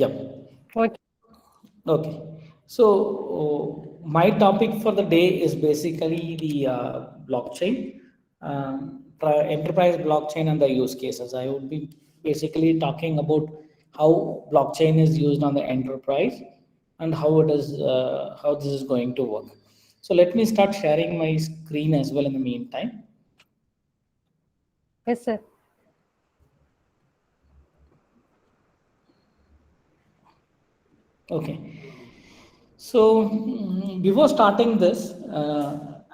Yep. Okay. Okay. So my topic for the day is basically the blockchain, enterprise blockchain and the use cases. I would be basically talking about how blockchain is used on the enterprise and how this is going to work. So let me start sharing my screen as well in the meantime. Yes, sir. Okay. So before starting this,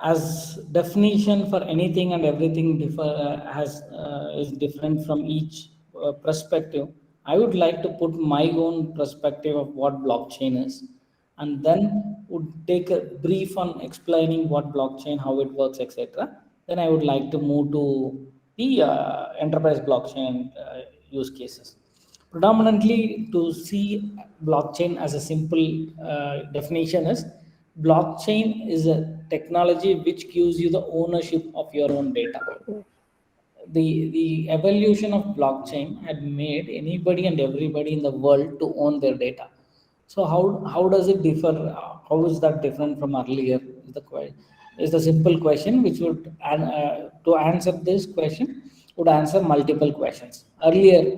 as definition for anything and everything is different from each perspective. I would like to put my own perspective of what blockchain is, and then would take a brief on explaining what blockchain, how it works, etc. Then I would like to move to the enterprise blockchain use cases. Predominantly, to see blockchain as a simple definition is blockchain is a technology which gives you the ownership of your own data. The evolution of blockchain had made anybody and everybody in the world to own their data. So how does it differ? How is that different from earlier? Is the simple question which would to answer this question would answer multiple questions. Earlier,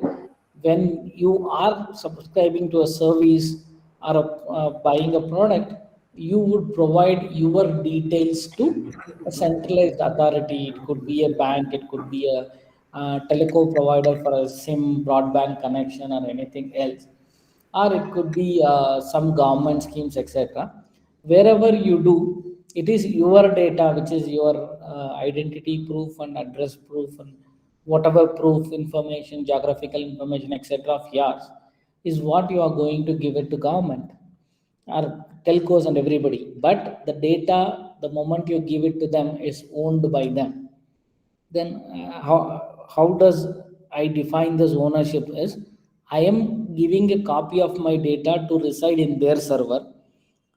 when you are subscribing to a service or buying a product, you would provide your details to a centralized authority. It could be a bank, it could be a telco provider for a SIM broadband connection or anything else, or it could be some government schemes, etc. Wherever you do, it is your data, which is your identity proof and address proof and whatever proof information, geographical information, etc. of yours is what you are going to give it to government or telcos and everybody. But the data, the moment you give it to them, is owned by them. Then how does I define this ownership is I am giving a copy of my data to reside in their server.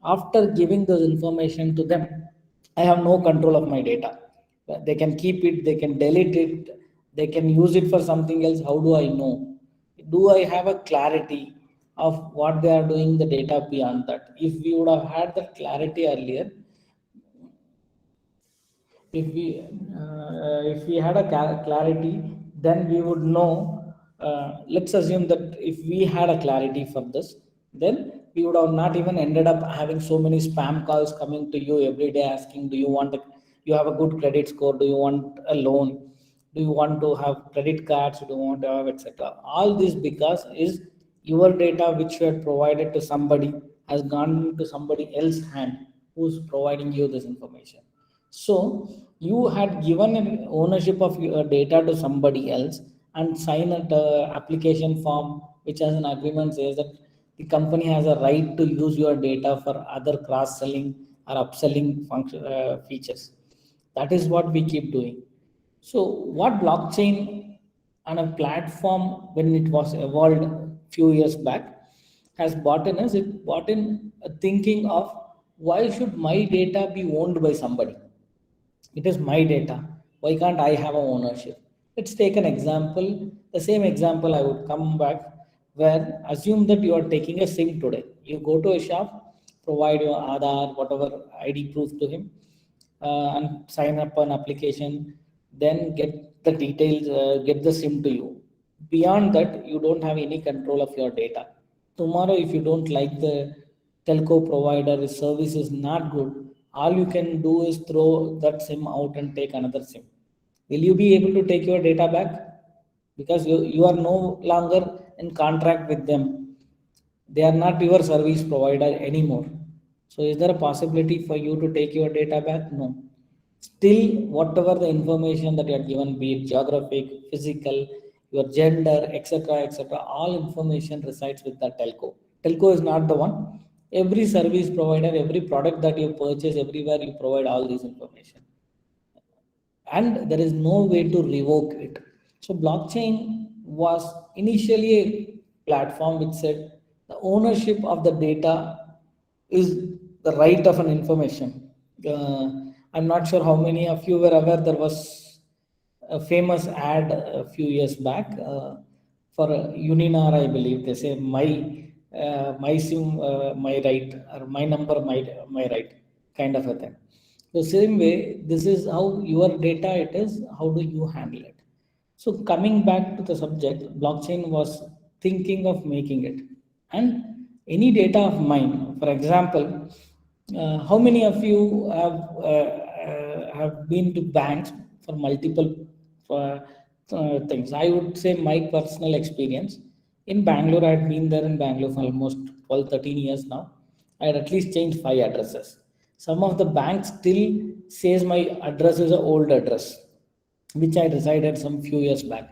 After giving this information to them, I have no control of my data. They can keep it, they can delete it, they can use it for something else. How do I know? Do I have a clarity of what they are doing the data beyond that? If we would have had that clarity earlier, if we had a clarity, then we would know. Let's assume that if we had a clarity for this, then we would have not even ended up having so many spam calls coming to you every day asking, do you want you have a good credit score, do you want a loan, do you want to have credit cards, do you want to have, etc. All this because is your data which you had provided to somebody has gone to somebody else's hand who's providing you this information. So you had given an ownership of your data to somebody else and sign an application form which has an agreement says that the company has a right to use your data for other cross selling or upselling function features. That is what we keep doing. So what blockchain on a platform when it was evolved few years back has brought in is it brought in a thinking of why should my data be owned by somebody? It is my data. Why can't I have a ownership? Let's take an example. The same example I would come back where assume that you are taking a SIM today. You go to a shop, provide your Aadhaar, whatever ID proof to him, and sign up an application, then get the details, get the SIM to you. Beyond that, you don't have any control of your data. Tomorrow, if you don't like the telco provider, his service is not good, all you can do is throw that SIM out and take another SIM. Will you be able to take your data back? Because you are no longer in contract with them. They are not your service provider anymore. So is there a possibility for you to take your data back? No. Still, whatever the information that you are given, be it geographic, physical, your gender, etc., etc., all information resides with the telco. Telco is not the one. Every service provider, every product that you purchase, everywhere you provide all this information, and there is no way to revoke it. So blockchain was initially a platform which said the ownership of the data is the right of an information. I'm not sure how many of you were aware there was a famous ad a few years back for Uninar, I believe. They say my my sim my right, or my number my right, kind of a thing. So same way, this is how your data it is, how do you handle it? So coming back to the subject, blockchain was thinking of making it. And any data of mine, for example, how many of you have been to banks for multiple uh, things? I would say my personal experience in Bangalore, I had been there in Bangalore for almost 12, 13 years now. I had at least changed 5 addresses. Some of the banks still says my address is an old address which I resided some few years back.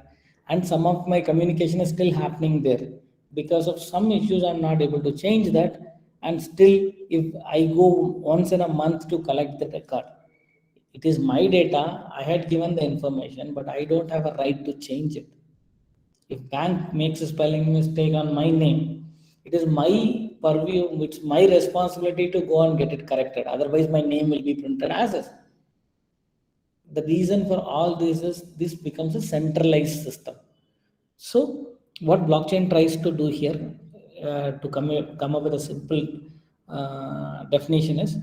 And some of my communication is still happening there. Because of some issues, I'm not able to change that. And still, if I go once in a month to collect the record, it is my data. I had given the information, but I don't have a right to change it. If bank makes a spelling mistake on my name, it is my purview, it's my responsibility to go and get it corrected. Otherwise, my name will be printed as is. The reason for all this is this becomes a centralized system. So what blockchain tries to do here, to come up with a simple definition, is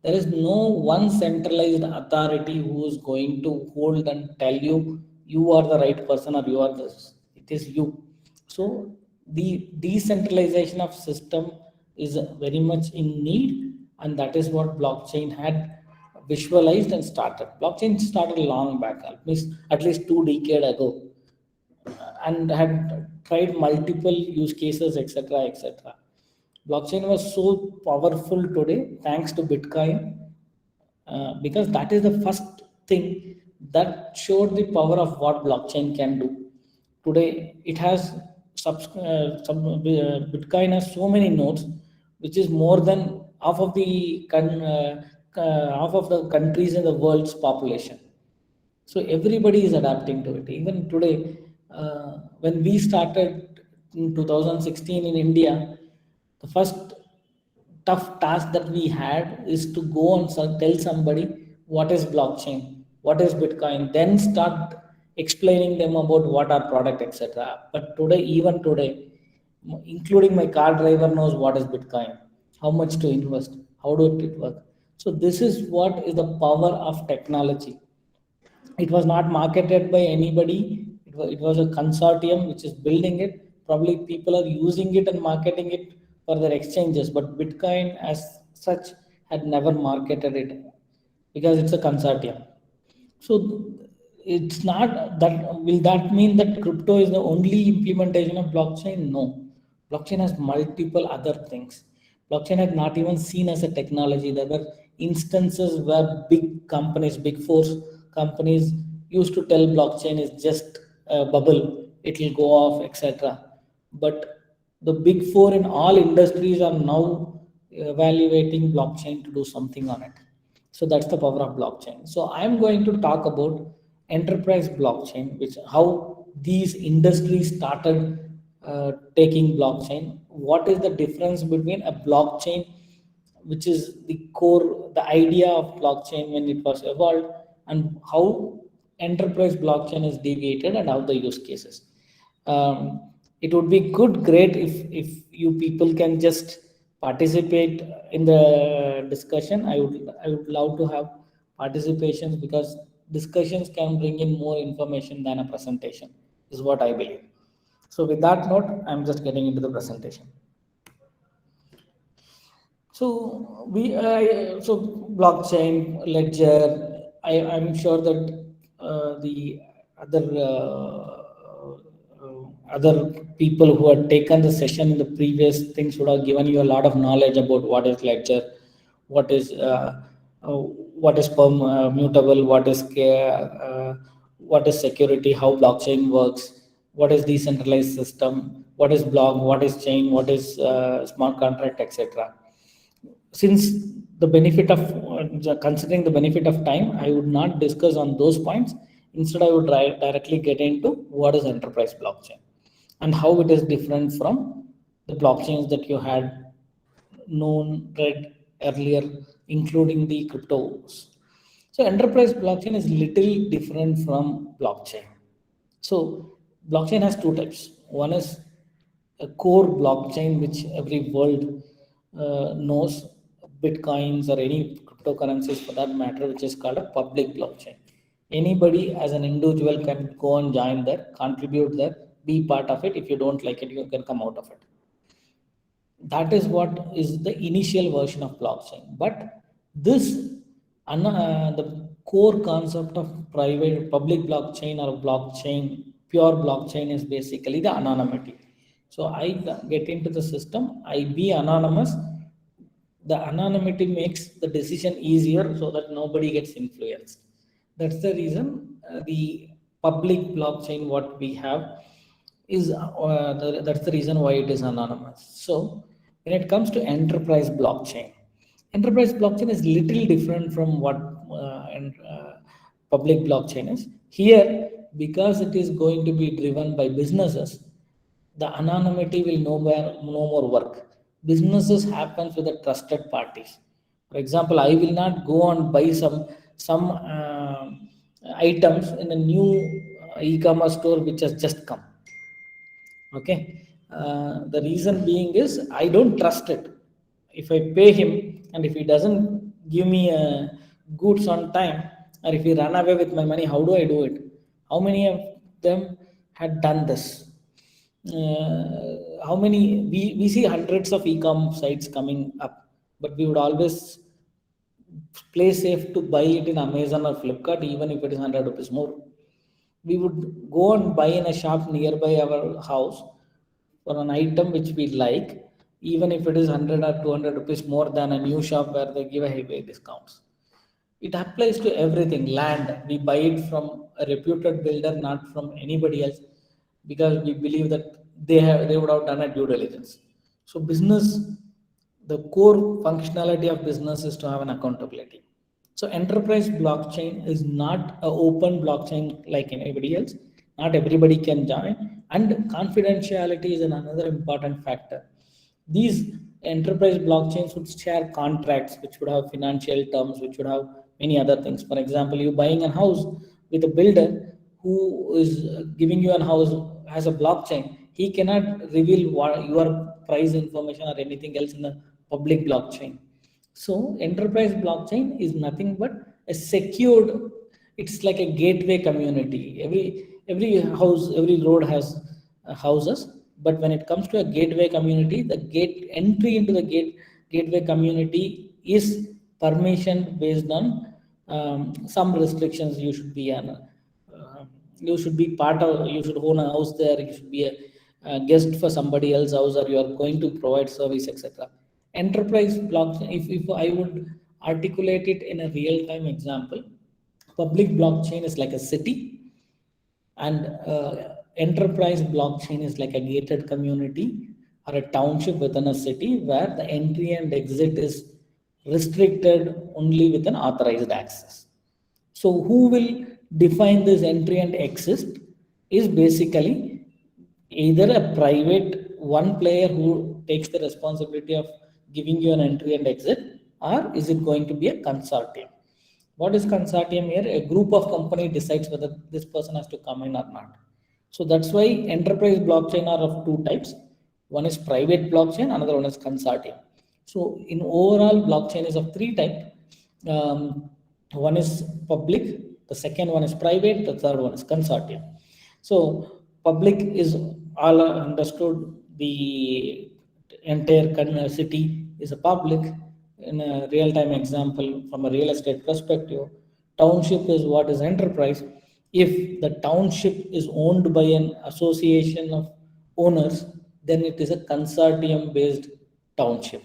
there is no one centralized authority who is going to hold and tell you you are the right person or you are this. It is you. So the decentralization of system is very much in need, and that is what blockchain had visualized and started. Blockchain started long back, at least 2 decades ago, and had tried multiple use cases, etc., etc. Blockchain was so powerful today thanks to Bitcoin, because that is the first thing that showed the power of what blockchain can do. Today it has Bitcoin has so many nodes, which is more than half of the half of the countries in the world's population. So everybody is adapting to it. Even today, when we started in 2016 in India, the first tough task that we had is to go and tell somebody what is blockchain, what is Bitcoin, then start explaining them about what our product, etc. But today, even today, including my car driver knows what is Bitcoin, how much to invest, how do it work. So this is what is the power of technology. It was not marketed by anybody. It was a consortium which is building it. Probably people are using it and marketing it for their exchanges, but Bitcoin as such had never marketed it because it's a consortium. So it's not that, will that mean that crypto is the only implementation of blockchain? No. Blockchain has multiple other things. Blockchain had not even seen as a technology. There were instances where big companies, big four companies, used to tell blockchain is just a bubble, it will go off, etc. But the big four in all industries are now evaluating blockchain to do something on it. So that's the power of blockchain. So I'm going to talk about enterprise blockchain, which how these industries started taking blockchain. What is the difference between a blockchain, which is the core, the idea of blockchain when it was evolved, and how enterprise blockchain is deviated, and how the use cases. It would be great if you people can just participate in the discussion. I would love to have participations, because discussions can bring in more information than a presentation, is what I believe. So with that note, I'm just getting into the presentation. So blockchain, ledger. I'm sure that the other other people who had taken the session in the previous things would have given you a lot of knowledge about what is ledger, what is mutable, what is security, how blockchain works, what is decentralized system, what is block, what is chain, what is smart contract, etc. Since the benefit of considering the benefit of time, I would not discuss on those points. Instead, I would directly get into what is enterprise blockchain and how it is different from the blockchains that you had known, read earlier, including the cryptos. So enterprise blockchain is little different from blockchain. So blockchain has two types. One is a core blockchain which every world knows, bitcoins or any cryptocurrencies for that matter, which is called a public blockchain. Anybody as an individual can go and join that, contribute there, be part of it. If you don't like it, you can come out of it. That is what is the initial version of blockchain. But this the core concept of private public blockchain or blockchain, pure blockchain, is basically the anonymity. So I get into the system, I be anonymous. The anonymity makes the decision easier so that nobody gets influenced. That's the reason the public blockchain what we have is that's the reason why it is anonymous. So when it comes to enterprise blockchain is little different from what public blockchain is. Here, because it is going to be driven by businesses, the anonymity will no more work. Businesses happens with the trusted parties. For example, I will not go and buy some items in a new e-commerce store which has just come. Okay, the reason being is I don't trust it. If I pay him and if he doesn't give me goods on time, or if he run away with my money, how do I do it? How many of them had done this? How many we see hundreds of e-com sites coming up, but we would always play safe to buy it in Amazon or Flipkart, even if it is 100 rupees more. We would go and buy in a shop nearby our house for an item which we like, even if it is 100 or 200 rupees more than a new shop where they give a heavy discounts. It applies to everything. Land, we buy it from a reputed builder, not from anybody else, because we believe that they would have done a due diligence. So business, the core functionality of business is to have an accountability. So enterprise blockchain is not an open blockchain like anybody else. Not everybody can join, and confidentiality is another important factor. These enterprise blockchains would share contracts which would have financial terms, which would have many other things. For example, you buying a house with a builder who is giving you a house as a blockchain. He cannot reveal your price information or anything else in the public blockchain. So enterprise blockchain is nothing but a secured, it's like a gateway community. Every house, every road has houses, but when it comes to a gateway community, the gate entry into the gateway community is permission based on some restrictions. You should be an you should be part of, you should own a house there, you should be a guest for somebody else's house, or you are going to provide service, etc. Enterprise blockchain, if I would articulate it in a real-time example, public blockchain is like a city, and enterprise blockchain is like a gated community or a township within a city where the entry and exit is restricted only with an authorized access. So who will define this entry and exit is basically either a private one player who takes the responsibility of giving you an entry and exit, or is it going to be a consortium? What is consortium here? A group of company decides whether this person has to come in or not. So that's why enterprise blockchain are of two types. One is private blockchain, another one is consortium. So in overall, blockchain is of three types. One is public, the second one is private, the third one is consortium. So public is all understood. The entire city is a public. In a real-time example, from a real estate perspective, township is what is enterprise. If the township is owned by an association of owners, then it is a consortium based township.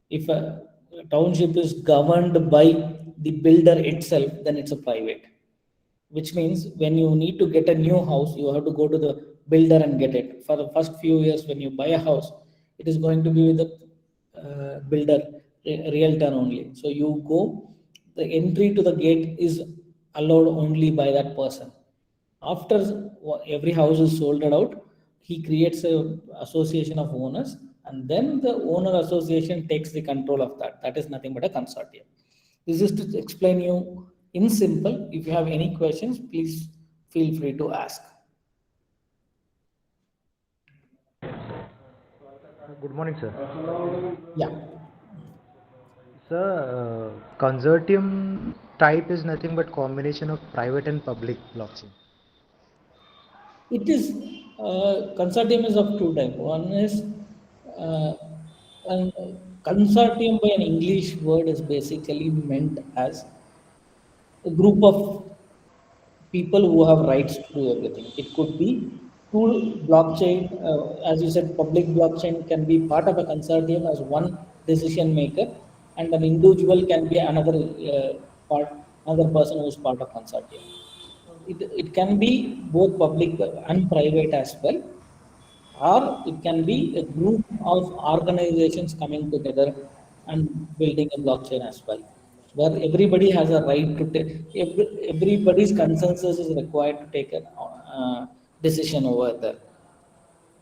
If a township is governed by the builder itself, then it's a private, which means when you need to get a new house, you have to go to the builder and get it. For the first few years, when you buy a house, it is going to be with the builder, realtor only. So you go, the entry to the gate is allowed only by that person. After every house is sold out, he creates a association of owners, and then the owner association takes the control of that. That is nothing but a consortium. This is to explain you in simple. If you have any questions, please feel free to ask. Good morning, sir. Yeah, Sir, consortium type is nothing but combination of private and public blockchain. it is consortium is of two type. One is uh, an consortium by an English word is basically meant as a group of people who have rights to do everything. It could be two blockchain, as you said, public blockchain can be part of a consortium as one decision maker, and an individual can be another part, another person who is part of consortium. It can be both public and private as well, or it can be a group of organizations coming together and building a blockchain as well, where everybody has a right to take, everybody's consensus is required to take a decision over there.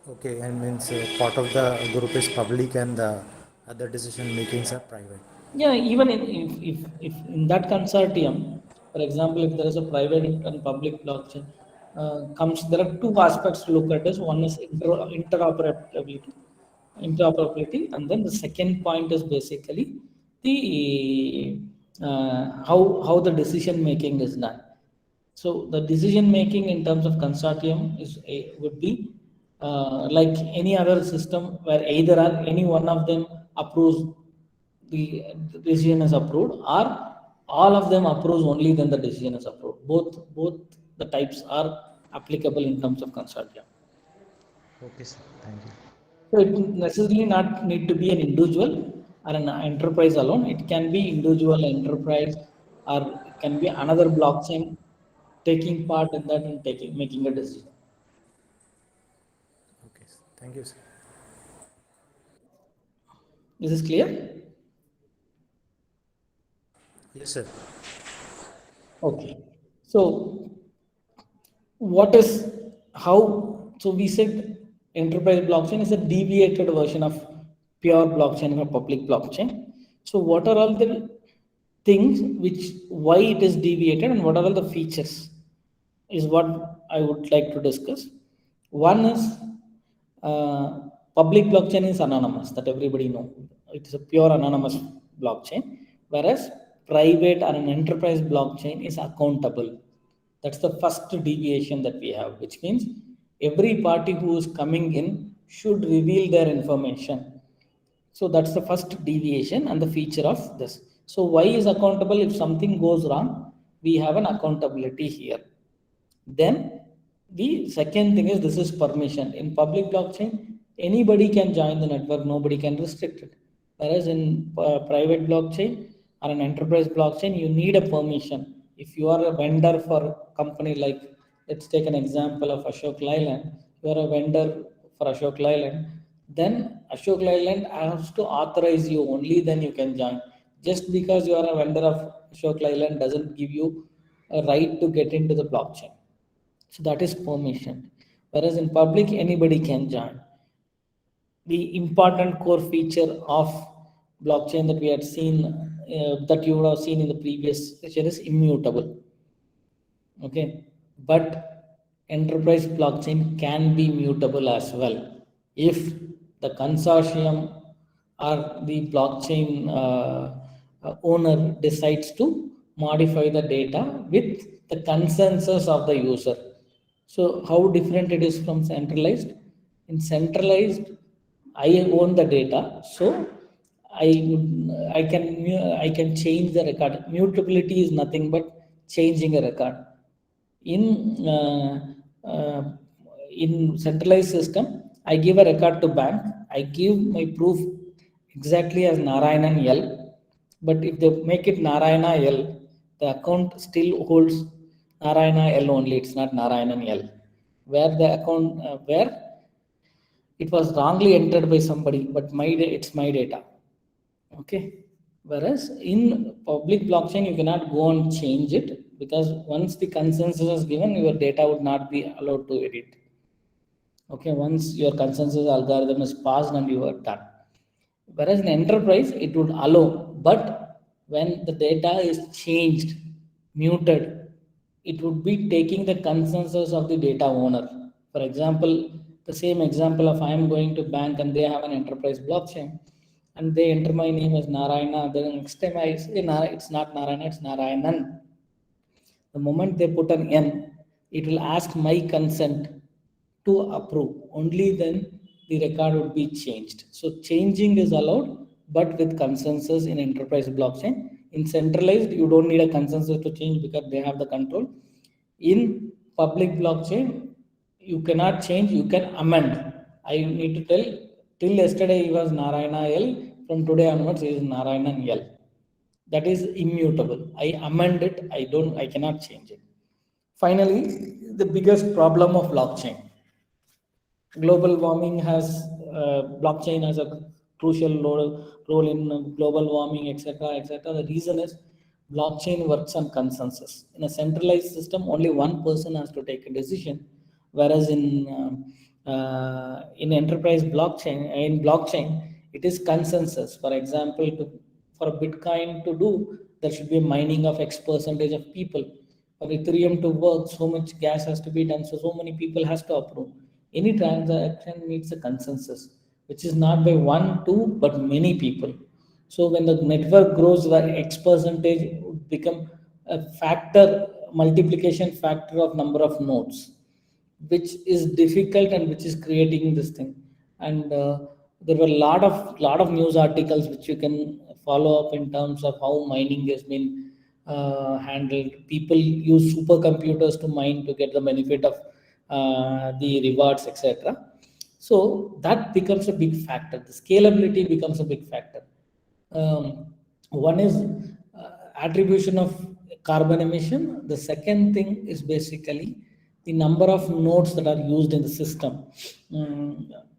Okay, and means part of the group is public and the other decision makings are private. Yeah, even if in that consortium, for example, if there is a private and public blockchain, there are two aspects to look at this. One is interoperability, and then the second point is basically the how the decision making is done. So the decision making in terms of consortium would be like any other system where either any one of them approves the decision is approved, or all of them approves only then the decision is approved. Both the types are applicable in terms of consortium. Okay, sir. Thank you. So it necessarily not need to be an individual or an enterprise alone. It can be individual enterprise, or it can be another blockchain taking part in that and taking making a decision. Okay, sir. Thank you, sir. Is this clear? Yes, sir. Okay. So what is how so we said enterprise blockchain is a deviated version of pure blockchain or public blockchain. So what are all the things which why it is deviated and what are all the features is what I would like to discuss. One is uh, public blockchain is anonymous, that everybody know. It is a pure anonymous blockchain, whereas private or an enterprise blockchain is accountable. That's the first deviation that we have, which means every party who is coming in should reveal their information. So that's the first deviation and the feature of this. So why is accountable? If something goes wrong, we have an accountability here. Then the second thing is this is permission. In public blockchain, anybody can join the network, nobody can restrict it. Whereas in private blockchain or an enterprise blockchain, you need a permission. If you are a vendor for a company like, let's take an example of Ashok Leyland, you are a vendor for Ashok Leyland, then Ashok Leyland has to authorize you, only then you can join. Just because you are a vendor of Ashok Leyland doesn't give you a right to get into the blockchain. So that is permission. Whereas in public, anybody can join. The important core feature of blockchain that we had seen, that you would have seen in the previous session, is immutable. Okay, but enterprise blockchain can be mutable as well if the consortium or the blockchain owner decides to modify the data with the consensus of the user. So how different it is from centralized? In centralized, I own the data, so I can change the record. Mutability is nothing but changing a record. In in centralized system, I give a record to bank. I give my proof exactly as Narayanan L. But if they make it Narayana L, the account still holds Narayana L only. It's not Narayanan L. Where the account where it was wrongly entered by somebody, but it's my data. Okay. Whereas in public blockchain, you cannot go and change it, because once the consensus is given, your data would not be allowed to edit. Okay, once your consensus algorithm is passed and you are done. Whereas in enterprise, it would allow, but when the data is changed, muted, it would be taking the consensus of the data owner. For example, the same example of I am going to bank and they have an enterprise blockchain and they enter my name as Narayana. Then next time I say it's not Narayana, it's Narayanan. The moment they put an N, it will ask my consent to approve. Only then the record would be changed. So changing is allowed, but with consensus in enterprise blockchain. In centralized, you don't need a consensus to change because they have the control. In public blockchain, you cannot change, you can amend. I need to tell, till yesterday he was Narayana L, from today onwards he is Narayanan L. That is immutable. I amend it, I cannot change it. Finally, the biggest problem of blockchain. Global warming has, blockchain has a crucial role in global warming, etc., etc. The reason is blockchain works on consensus. In a centralized system, only one person has to take a decision, whereas in enterprise blockchain, it is consensus. For example, for a Bitcoin to do, there should be a mining of X percentage of people. For Ethereum to work, so much gas has to be done, so many people has to approve. Any transaction needs a consensus, which is not by one, two, but many people. So when the network grows, the X percentage would become a factor, multiplication factor of number of nodes, which is difficult and which is creating this thing. And there were a lot of news articles which you can follow up in terms of how mining has been handled. People use supercomputers to mine to get the benefit of the rewards, etc. So that becomes a big factor. The scalability becomes a big factor. One is attribution of carbon emission. The second thing is basically the number of nodes that are used in the system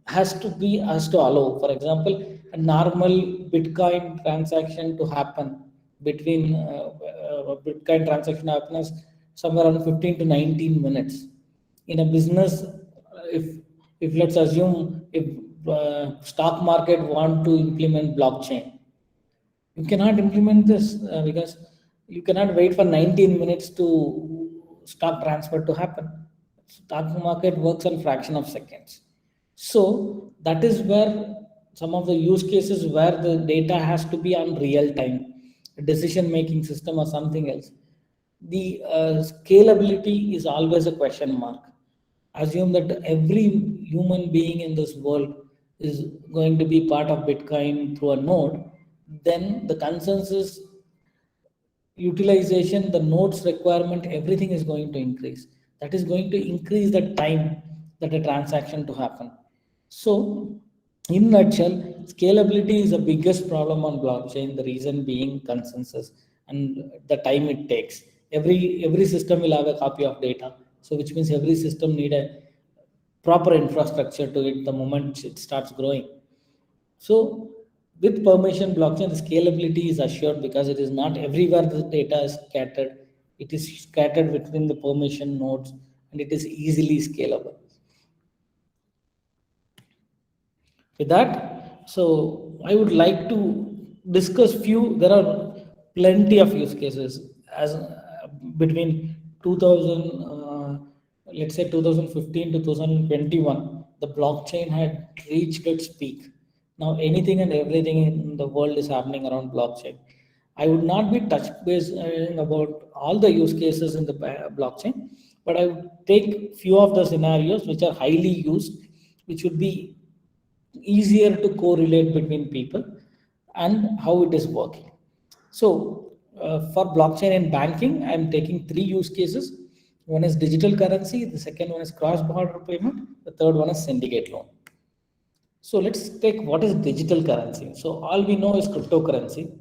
has to allow. For example, a normal Bitcoin transaction to happen between Bitcoin transaction happens somewhere around 15 to 19 minutes. In a business, if let's assume if stock market want to implement blockchain, you cannot implement this because you cannot wait for 19 minutes to stock transfer to happen. Stock market works on fraction of seconds. So that is where some of the use cases where the data has to be on real time, a decision making system or something else. The scalability is always a question mark. Assume that every human being in this world is going to be part of Bitcoin through a node, then the consensus utilization, the nodes requirement, everything is going to increase. That is going to increase the time that a transaction to happen. So, in nutshell, scalability is the biggest problem on blockchain. The reason being consensus and the time it takes. Every system will have a copy of data. So, which means every system need a proper infrastructure to it the moment it starts growing. So with permission blockchain, the scalability is assured because it is not everywhere the data is scattered. It is scattered within the permission nodes and it is easily scalable. With that, so I would like to discuss few, there are plenty of use cases as between 2000, let's say 2015 to 2021, the blockchain had reached its peak. Now anything and everything in the world is happening around blockchain. I would not be touch base about all the use cases in the blockchain, but I would take few of the scenarios which are highly used, which would be easier to correlate between people and how it is working. So for blockchain and banking, I'm taking three use cases. One is digital currency, the second one is cross-border payment, the third one is syndicate loan. So let's take what is digital currency. So all we know is cryptocurrency,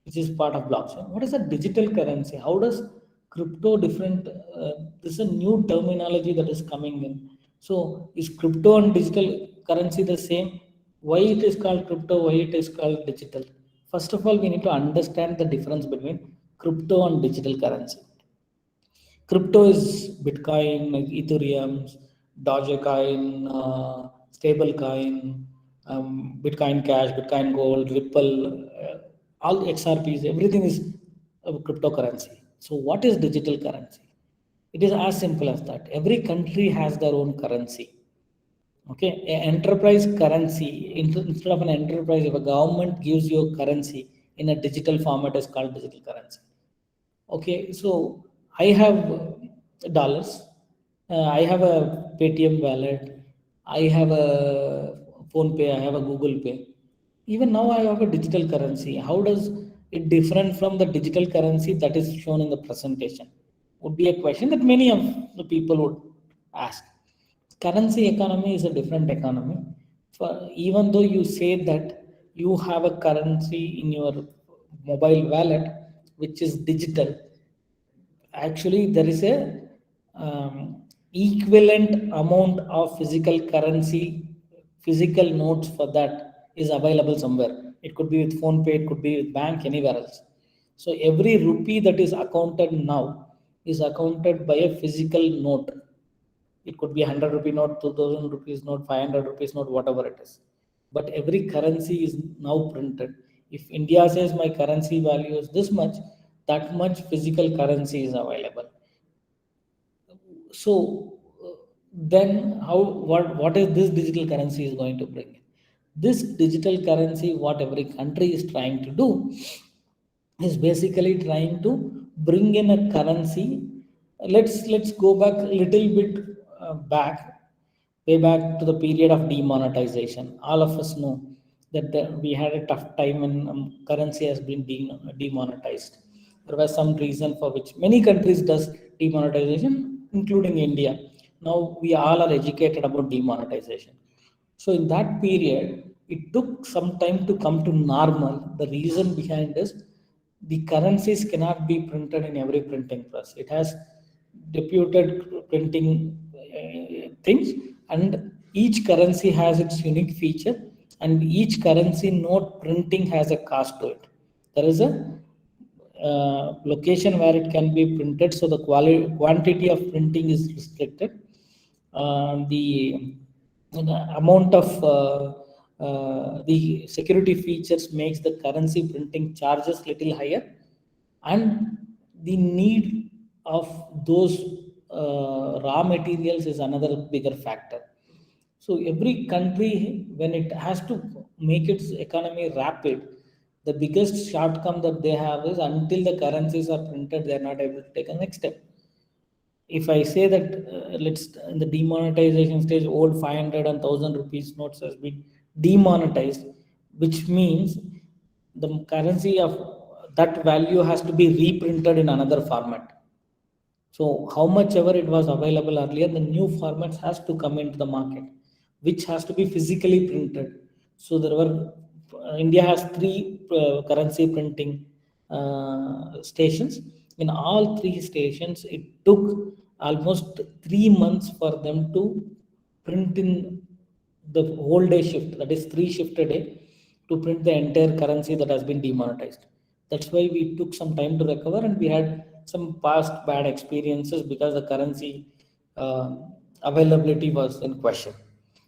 which is part of blockchain. What is a digital currency? How does crypto different? This is a new terminology that is coming in. So is crypto and digital currency the same? Why it is called crypto? Why it is called digital? First of all, we need to understand the difference between crypto and digital currency. Crypto is Bitcoin, Ethereum, Dogecoin, Stablecoin, Bitcoin Cash, Bitcoin Gold, Ripple, all XRPs, everything is a cryptocurrency. So what is digital currency? It is as simple as that. Every country has their own currency. Okay, an enterprise currency, instead of an enterprise, if a government gives you a currency in a digital format, is called digital currency. Okay, so I have dollars, I have a Paytm wallet, I have a Phone Pay, I have a Google Pay. Even now I have a digital currency. How does it different from the digital currency that is shown in the presentation? Would be a question that many of the people would ask. Currency economy is a different economy. For even though you say that you have a currency in your mobile wallet which is digital, actually there is a equivalent amount of physical currency, physical notes for that is available somewhere. It could be with Phone Pay, it could be with bank, anywhere else. So every rupee that is accounted now is accounted by a physical note. It could be 100 rupee note, 2000 rupees note, 500 rupees note, whatever it is. But every currency is now printed. If India says my currency value is this much, that much physical currency is available. So then how, what is this digital currency is going to bring in? This digital currency, what every country is trying to do, is basically trying to bring in a currency. Let's go back a little bit, back, way back to the period of demonetization. All of us know that we had a tough time when currency has been demonetized. There was some reason for which many countries does demonetization, including India. Now we all are educated about demonetization. So in that period, it took some time to come to normal. The reason behind is the currencies cannot be printed in every printing press. It has deputed printing things, and each currency has its unique feature, and each currency note printing has a cost to it. There is a location where it can be printed, so the quantity of printing is restricted. The amount of the security features makes the currency printing charges little higher, and the need of those raw materials is another bigger factor. So every country, when it has to make its economy rapid, the biggest shortcome that they have is until the currencies are printed, they are not able to take a next step. If I say that let's in the demonetization stage, old 500 and 1000 rupees notes has been demonetized, which means the currency of that value has to be reprinted in another format. So how much ever it was available earlier, the new formats has to come into the market, which has to be physically printed. So there were India has three currency printing stations. In all three stations, it took almost 3 months for them to print in the whole day shift. That is 3 shift a day to print the entire currency that has been demonetized. That's why we took some time to recover, and we had some past bad experiences because the currency availability was in question.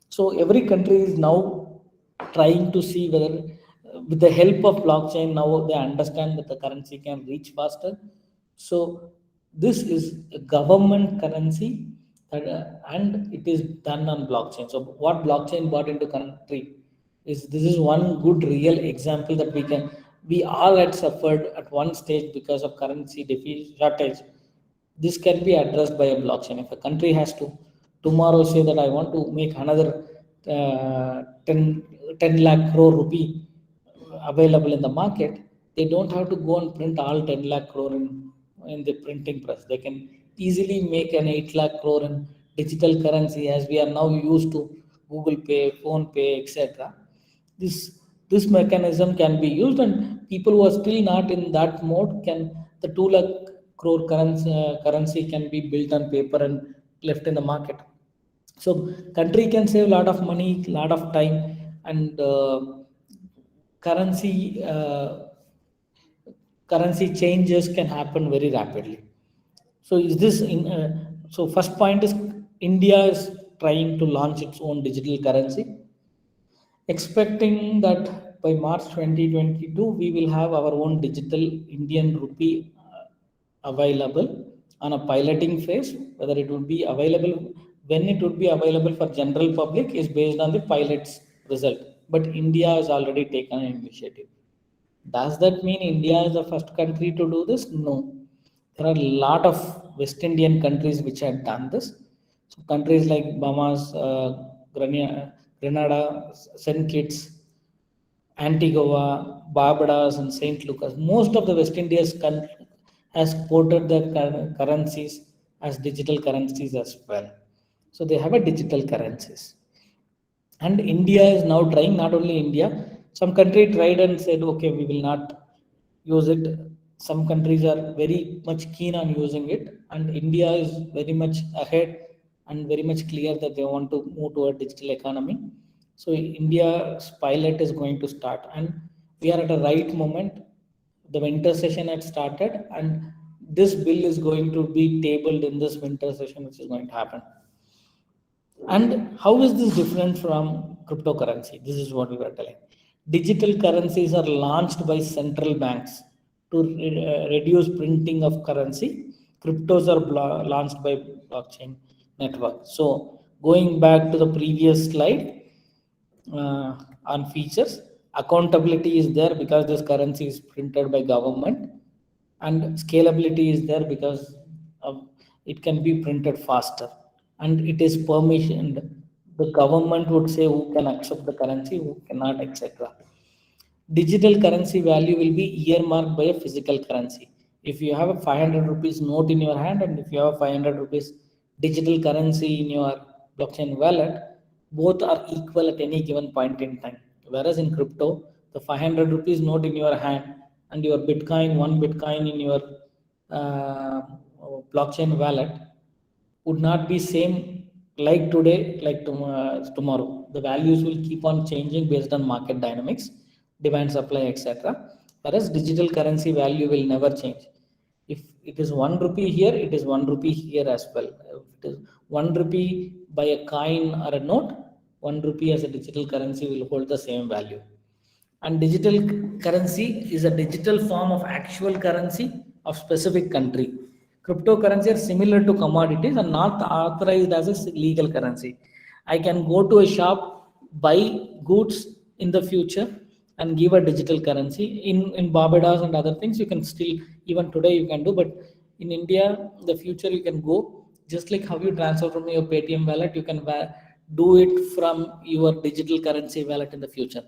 So every country is now trying to see whether, with the help of blockchain, now they understand that the currency can reach faster. So this is a government currency, and it is done on blockchain. So what blockchain brought into country is, this is one good real example that we all had suffered at one stage because of currency deficit shortage. This can be addressed by a blockchain. If a country has to tomorrow say that I want to make another 10 lakh crore rupee available in the market, they don't have to go and print all 10 lakh crore in the printing press. They can easily make an 8 lakh crore in digital currency, as we are now used to Google Pay, Phone Pay, etc. This mechanism can be used, and people who are still not in that mode can, the 2 lakh crore currency can be built on paper and left in the market. So country can save a lot of money, lot of time, and currency currency changes can happen very rapidly. So is this in so first point is, India is trying to launch its own digital currency, expecting that by March 2022 we will have our own digital Indian rupee available on a piloting phase. Whether it will be available when it would be available for general public is based on the pilot's result. But India has already taken an initiative. Does that mean India is the first country to do this? No. There are a lot of West Indian countries which have done this. So countries like Bahamas, Grenada, St. Kitts, Antigua, Barbados, and St. Lucas. Most of the West India's has quoted their currencies as digital currencies as well. So they have a digital currencies. And India is now trying, not only India, some country tried and said, okay, we will not use it. Some countries are very much keen on using it, and India is very much ahead and very much clear that they want to move to a digital economy. So India's pilot is going to start, and we are at a right moment. The winter session had started, and this bill is going to be tabled in this winter session, which is going to happen. And how is this different from cryptocurrency? This is what we were telling. Digital currencies are launched by central banks to reduce printing of currency. Cryptos are launched by blockchain network. So going back to the previous slide on features, accountability is there because this currency is printed by government, and scalability is there because it can be printed faster, and it is permissioned. The government would say who can accept the currency, who cannot, etc. Digital currency value will be earmarked by a physical currency. If you have a 500 rupees note in your hand, and if you have 500 rupees digital currency in your blockchain wallet, both are equal at any given point in time. Whereas in crypto, the 500 rupees note in your hand and your Bitcoin, one Bitcoin in your uh, blockchain wallet would not be same like today, like tomorrow. The values will keep on changing based on market dynamics, demand, supply, etc. Whereas digital currency value will never change. If it is 1 rupee here, it is 1 rupee here as well. If it is 1 rupee by a coin or a note, 1 rupee as a digital currency will hold the same value. And digital currency is a digital form of actual currency of specific country. Cryptocurrency are similar to commodities and not authorized as a legal currency. I can go to a shop, buy goods in the future, and give a digital currency. In Barbados and other things, you can still, even today you can do, but in India, the future you can go, just like how you transfer from your Paytm wallet, you can do it from your digital currency wallet in the future,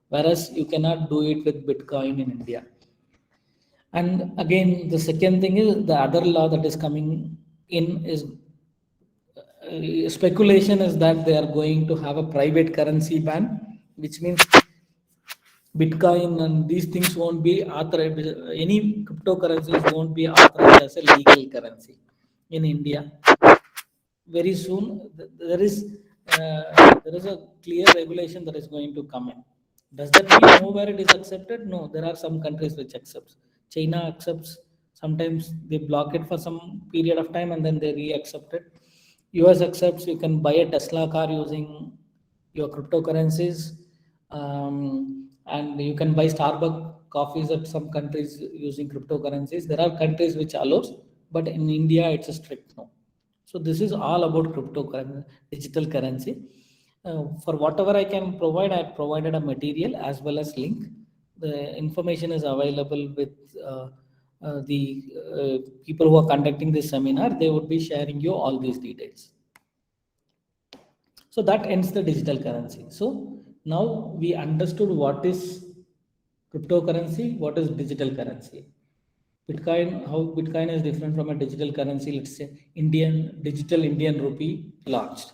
whereas you cannot do it with Bitcoin in India. And again, the second thing is the other law that is coming in is speculation is that they are going to have a private currency ban, which means Bitcoin and these things won't be authorized. Any cryptocurrencies won't be authorized as a legal currency in India. Very soon, there is a clear regulation that is going to come in. Does that mean nowhere it is accepted? No, there are some countries which accepts. China accepts. Sometimes they block it for some period of time and then they re-accept it. US accepts. You can buy a Tesla car using your cryptocurrencies, and you can buy Starbucks coffees at some countries using cryptocurrencies. There are countries which allows, but in India it's a strict no. So this is all about cryptocurrency, digital currency. For whatever I can provide, I provided a material as well as link. The information is available with the people who are conducting this seminar. They would be sharing you all these details. So that ends the digital currency. So now we understood what is cryptocurrency, what is digital currency. Bitcoin, how Bitcoin is different from a digital currency, let's say digital Indian rupee launched.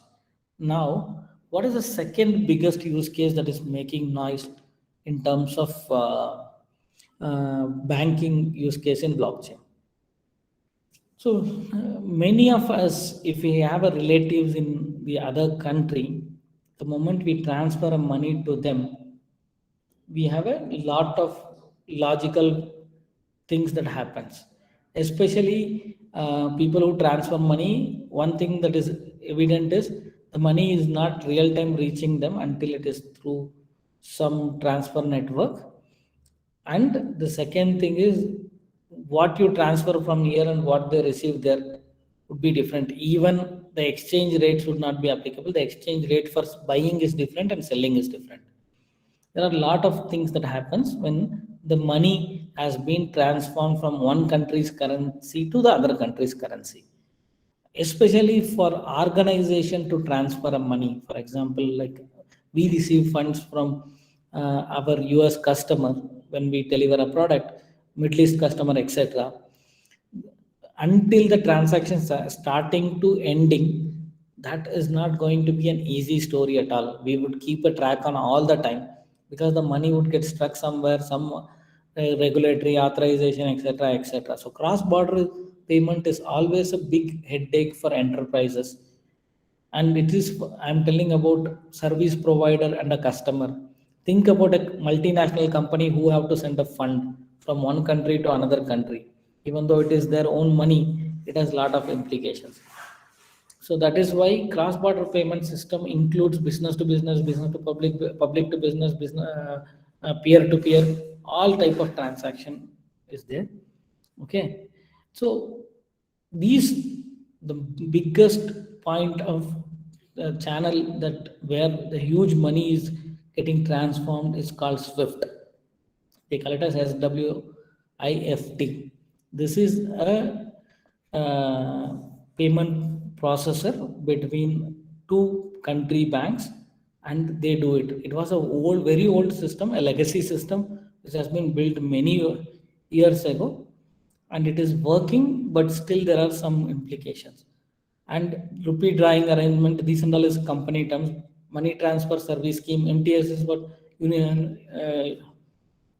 Now, what is the second biggest use case that is making noise in terms of banking use case in blockchain? So many of us, if we have a relatives in the other country, the moment we transfer money to them, we have a lot of logical things that happens. Especially people who transfer money, one thing that is evident is the money is not real time reaching them until it is through some transfer network. And the second thing is what you transfer from here and what they receive there would be different. Even the exchange rate should not be applicable. The exchange rate for buying is different and selling is different. There are a lot of things that happens when the money has been transformed from one country's currency to the other country's currency, especially for organization to transfer a money. For example, like we receive funds from our US customer when we deliver a product, Middle East customer, etc. Until the transactions are starting to ending, that is not going to be an easy story at all. We would keep a track on all the time, because the money would get stuck somewhere, some regulatory authorization, etc., etc. So cross border payment is always a big headache for enterprises. And it is, I'm telling about service provider and a customer. Think about a multinational company who have to send a fund from one country to another country. Even though it is their own money, it has a lot of implications. So that is why cross border payment system includes business to business, business to public, public to business, business, peer to peer, all type of transaction is there. Okay, so these, the biggest point of the channel that where the huge money is getting transformed is called Swift. They call it as SWIFT. This is a payment processor between two country banks, and they do it. It was a old, very old system, a legacy system which has been built many years ago, and it is working, but still there are some implications. And rupee drawing arrangement, these and all is company terms. Money transfer service scheme, MTS is what union,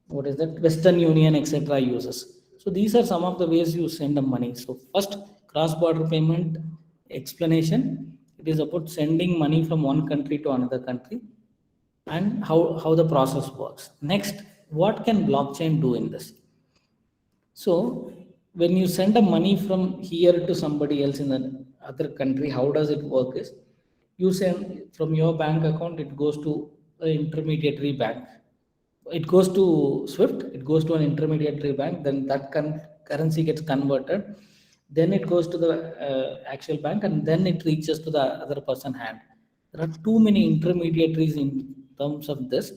what is that, Western Union, etc. uses. So these are some of the ways you send the money. So first, cross-border payment explanation. It is about sending money from one country to another country, and how the process works. Next, what can blockchain do in this? So when you send the money from here to somebody else in the other country, how does it work is, you send from your bank account, it goes to an intermediary bank. It goes to Swift, it goes to an intermediary bank, then that currency gets converted, then it goes to the actual bank, and then it reaches to the other person's hand. There are too many intermediaries in terms of this,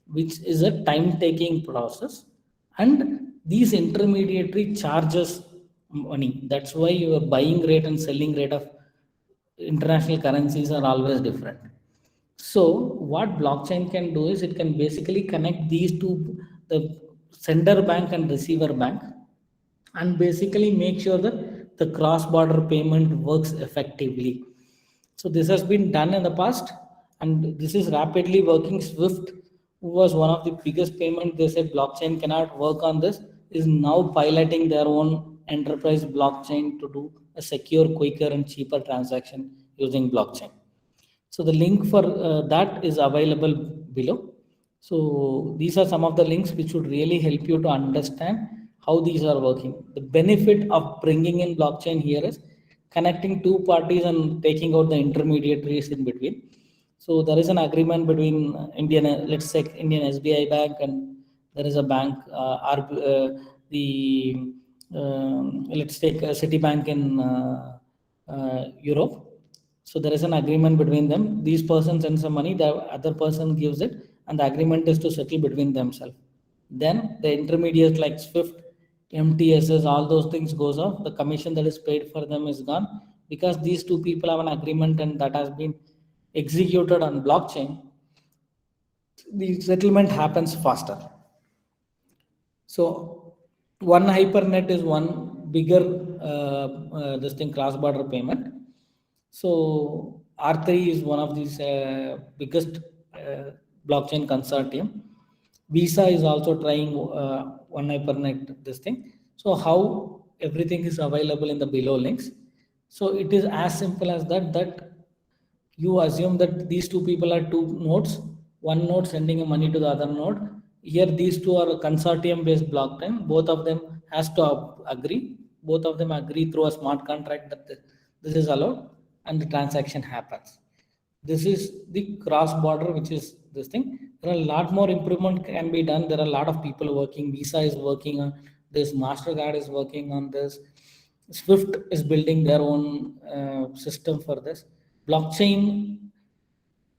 which is a time-taking process, and these intermediary charges money. That's why your buying rate and selling rate of international currencies are always different. So what blockchain can do is, it can basically connect these two, the sender bank and receiver bank, and basically make sure that the cross-border payment works effectively. So this has been done in the past, and this is rapidly working. Swift, who was one of the biggest payment, they said blockchain cannot work on this, is now piloting their own enterprise blockchain to do a secure, quicker, and cheaper transaction using blockchain. So the link for that is available below. So these are some of the links which would really help you to understand how these are working. The benefit of bringing in blockchain here is connecting two parties and taking out the intermediaries in between. So there is an agreement between Indian, let's say Indian SBI Bank, and there is a bank, let's take Citibank in Europe. So there is an agreement between them. These person sends some money, the other person gives it, and the agreement is to settle between themselves. Then the intermediates like Swift, MTSs, all those things goes off. The commission that is paid for them is gone, because these two people have an agreement and that has been executed on blockchain. The settlement happens faster. So one hypernet is one bigger this thing, cross-border payment. So R3 is one of these biggest blockchain consortium. Visa is also trying one hypernet this thing. So how everything is available in the below links. So it is as simple as that you assume that these two people are two nodes, one node sending money to the other node. Here these two are a consortium based blockchain. Both of them has to agree. Both of them agree through a smart contract that this is allowed, and the transaction happens. This is the cross border, which is this thing. There are a lot more improvement can be done. There are a lot of people working. Visa is working on this. MasterCard is working on this. Swift is building their own system for this. Blockchain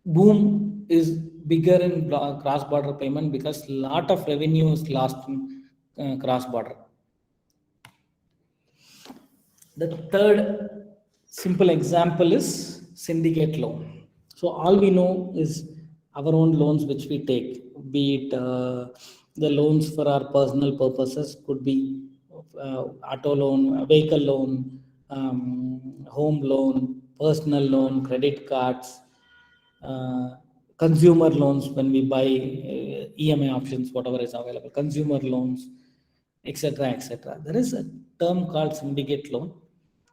boom is bigger in cross-border payment because lot of revenue is lost in cross-border. The third simple example is syndicate loan. So all we know is our own loans which we take, be it the loans for our personal purposes, could be auto loan, vehicle loan, home loan, personal loan, credit cards, consumer loans when we buy EMI options, whatever is available, consumer loans, etc., etc. There is a term called syndicate loan.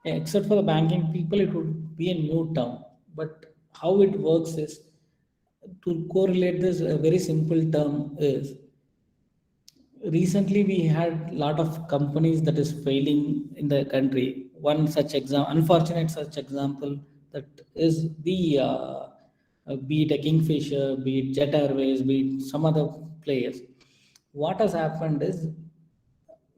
Except for the banking people, it would be a new term. But how it works is, to correlate this, a very simple term is, recently we had a lot of companies that is failing in the country. One such example, unfortunate such example, that is the be it a Kingfisher, be it Jet Airways, be it some other players. What has happened is,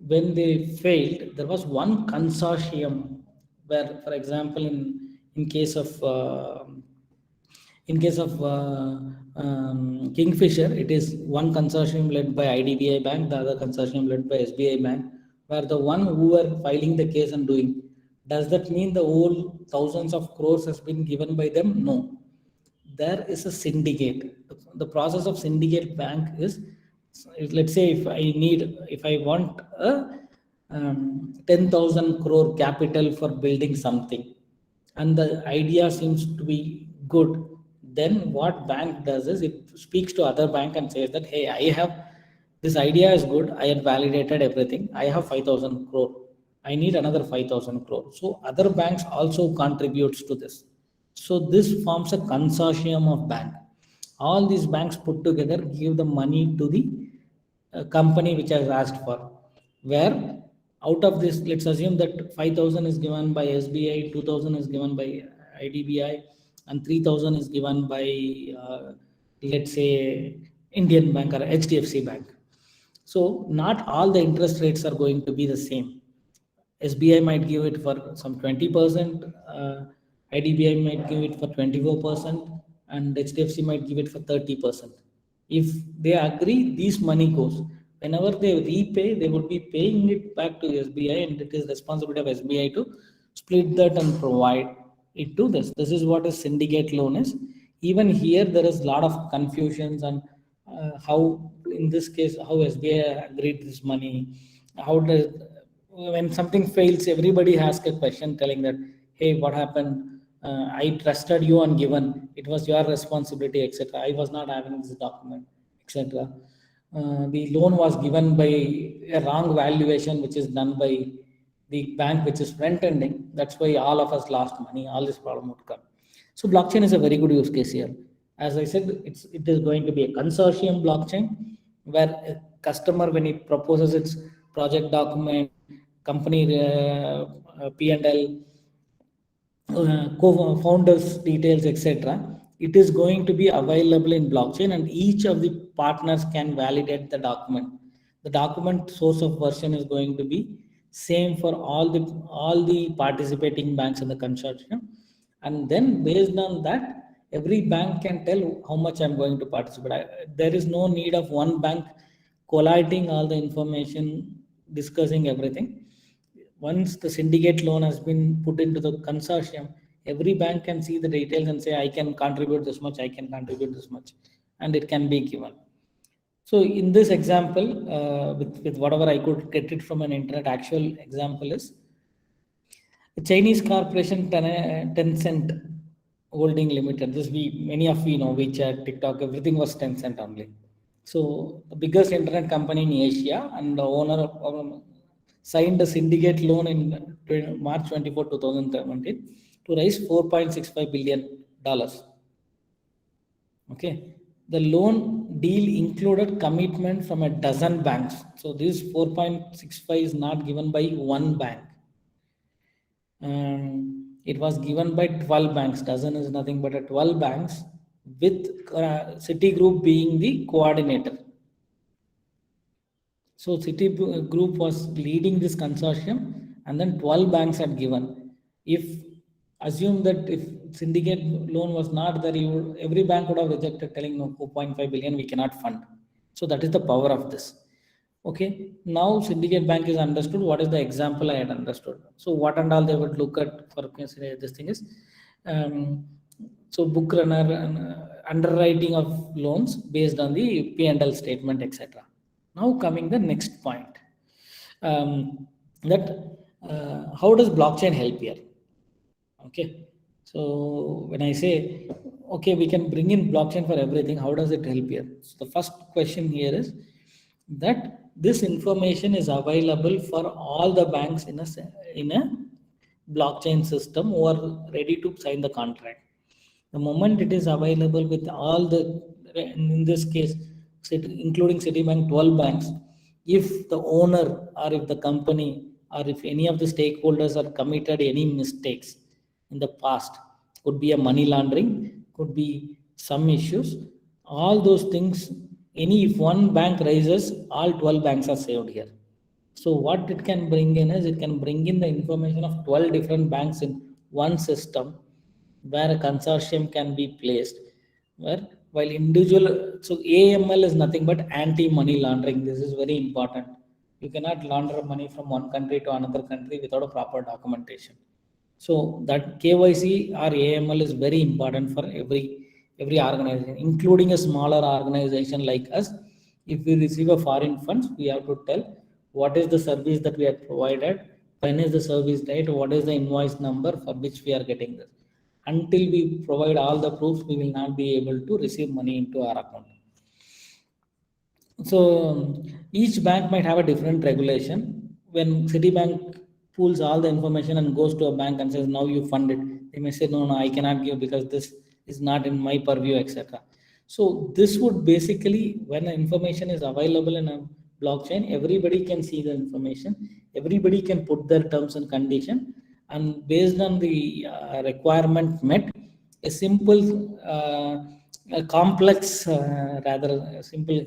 when they failed, there was one consortium where, for example, in case of Kingfisher, it is one consortium led by IDBI Bank, the other consortium led by SBI Bank, where the one who were filing the case and doing. Does that mean the whole thousands of crores has been given by them? No. There is a syndicate. The process of syndicate bank is, let's say if I want a 10,000 crore capital for building something, and the idea seems to be good, then what bank does is it speaks to other bank and says that, hey, I have this idea is good, I had validated everything, I have 5,000 crore, I need another 5,000 crore. So other banks also contributes to this. So this forms a consortium of bank. All these banks put together give the money to the company which has asked for. Where out of this, let's assume that 5,000 is given by SBI, 2,000 is given by IDBI, and 3,000 is given by, let's say, Indian Bank or HDFC Bank. So not all the interest rates are going to be the same. SBI might give it for some 20%, IDBI might give it for 24%, and HDFC might give it for 30%. If they agree, this money goes. Whenever they repay, they would be paying it back to SBI, and it is responsibility of SBI to split that and provide it to this. This is what a syndicate loan is. Even here, there is a lot of confusions on how, in this case, how SBI agreed this money. How does, when something fails, everybody asks a question telling that, hey, what happened? I trusted you and given. It was your responsibility, etc. I was not having this document, etc. The loan was given by a wrong valuation, which is done by the bank which is front ending. That's why all of us lost money. All this problem would come. So blockchain is a very good use case here. As I said, it is going to be a consortium blockchain where a customer, when he proposes its project document, company P&L, co-founders details, etc., it is going to be available in blockchain, and each of the partners can validate the document. The document source of version is going to be same for all the participating banks in the consortium, and then based on that, every bank can tell how much I'm going to participate. There is no need of one bank collating all the information, discussing everything. Once the syndicate loan has been put into the consortium, every bank can see the details and say, I can contribute this much, I can contribute this much, and it can be given. So in this example, with whatever I could get it from an internet, actual example is a Chinese corporation, Tencent Holding Limited. This many of we know, WeChat, TikTok, everything was Tencent only. So the biggest internet company in Asia, and the owner signed a syndicate loan in March 24, 2017 to raise $4.65 billion. Okay. The loan deal included commitment from a dozen banks. So this 4.65 is not given by one bank. It was given by 12 banks. Dozen is nothing but a 12 banks, with Citigroup being the coordinator. So Citigroup was leading this consortium, and then 12 banks had given. If assume that if syndicate loan was not there, every bank would have rejected, telling no, 4.5 billion we cannot fund. So that is the power of this. Okay, now syndicate bank is understood. What is the example I had understood? So what and all they would look at for this thing is, so book runner and underwriting of loans based on the P&L statement, etc. Now coming the next point, that how does blockchain help here? Okay, so when I say, okay, we can bring in blockchain for everything, how does it help here? So the first question here is that this information is available for all the banks in a blockchain system who are ready to sign the contract. The moment it is available with all the, in this case, including Citibank, 12 banks, if the owner or if the company or if any of the stakeholders are committed any mistakes in the past, could be a money laundering, could be some issues, all those things, if one bank raises, all 12 banks are saved here. So what it can bring in is, it can bring in the information of 12 different banks in one system, where a consortium can be placed, where while individual, so AML is nothing but anti-money laundering. This is very important. You cannot launder money from one country to another country without a proper documentation. So that KYC or AML is very important for every organization, including a smaller organization like us. If we receive a foreign funds, we have to tell what is the service that we have provided, when is the service date, what is the invoice number for which we are getting this. Until we provide all the proofs, we will not be able to receive money into our account. So each bank might have a different regulation. When Citibank pulls all the information and goes to a bank and says, now you fund it, they may say, no, I cannot give because this is not in my purview, etc. So this would basically, when the information is available in a blockchain, everybody can see the information, everybody can put their terms and condition, and based on the requirement met, a simple a complex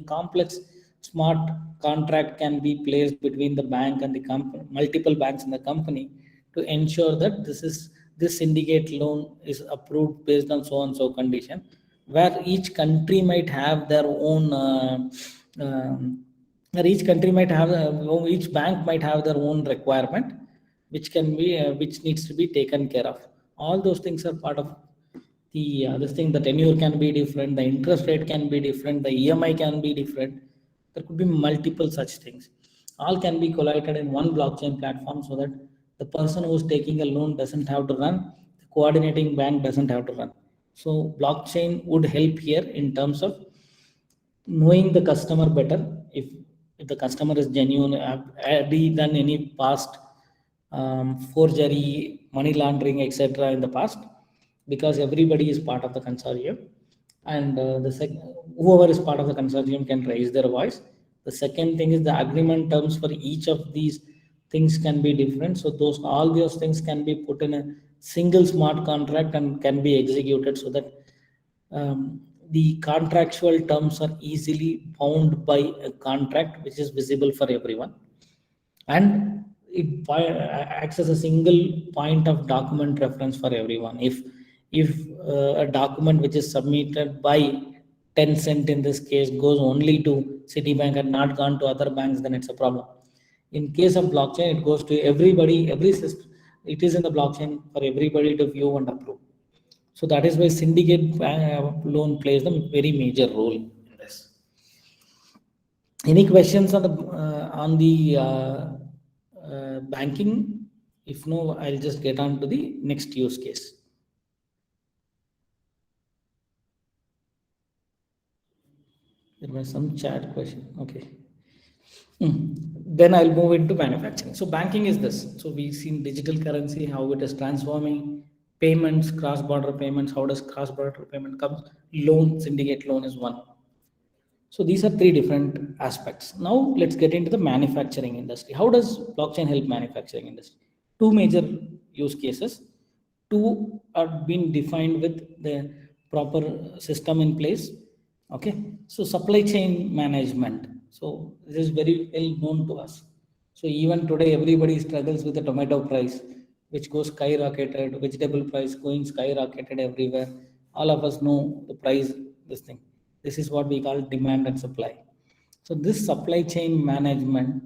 complex smart contract can be placed between the bank and the company, multiple banks in the company, to ensure that this syndicate loan is approved based on so and so condition, where each country might have their own each bank might have their own requirement, which can be which needs to be taken care of. All those things are part of this thing. The tenure can be different, the interest rate can be different, the EMI can be different. There could be multiple such things. All can be collated in one blockchain platform, so that the person who's taking a loan doesn't have to run, the coordinating bank doesn't have to run. So blockchain would help here in terms of knowing the customer better. If the customer is genuine, have he done any past forgery, money laundering, etc. in the past, because everybody is part of the consortium, and whoever is part of the consortium can raise their voice. The second thing is the agreement terms for each of these things can be different, so all those things can be put in a single smart contract and can be executed, so that the contractual terms are easily bound by a contract which is visible for everyone, and it acts as a single point of document reference for everyone. If a document which is submitted by Tencent in this case goes only to Citibank and not gone to other banks, then it's a problem. In case of blockchain, it goes to everybody, every system. It is in the blockchain for everybody to view and approve. So that is why syndicate loan plays a very major role in this. Any questions on the banking? If no, I'll just get on to the next use case. There was some chat question. Okay. Then I'll move into manufacturing. So banking is this. So we've seen digital currency, how it is transforming payments, cross-border payments. How does cross-border payment come? Loan, syndicate loan is one. So these are three different aspects. Now let's get into the manufacturing industry. How does blockchain help manufacturing industry? Two major use cases. Two are being defined with the proper system in place. Okay, so supply chain management. So this is very well known to us. So even today, everybody struggles with the tomato price, which goes skyrocketed, vegetable price going skyrocketed everywhere. All of us know the price, this thing. This is what we call demand and supply. So this supply chain management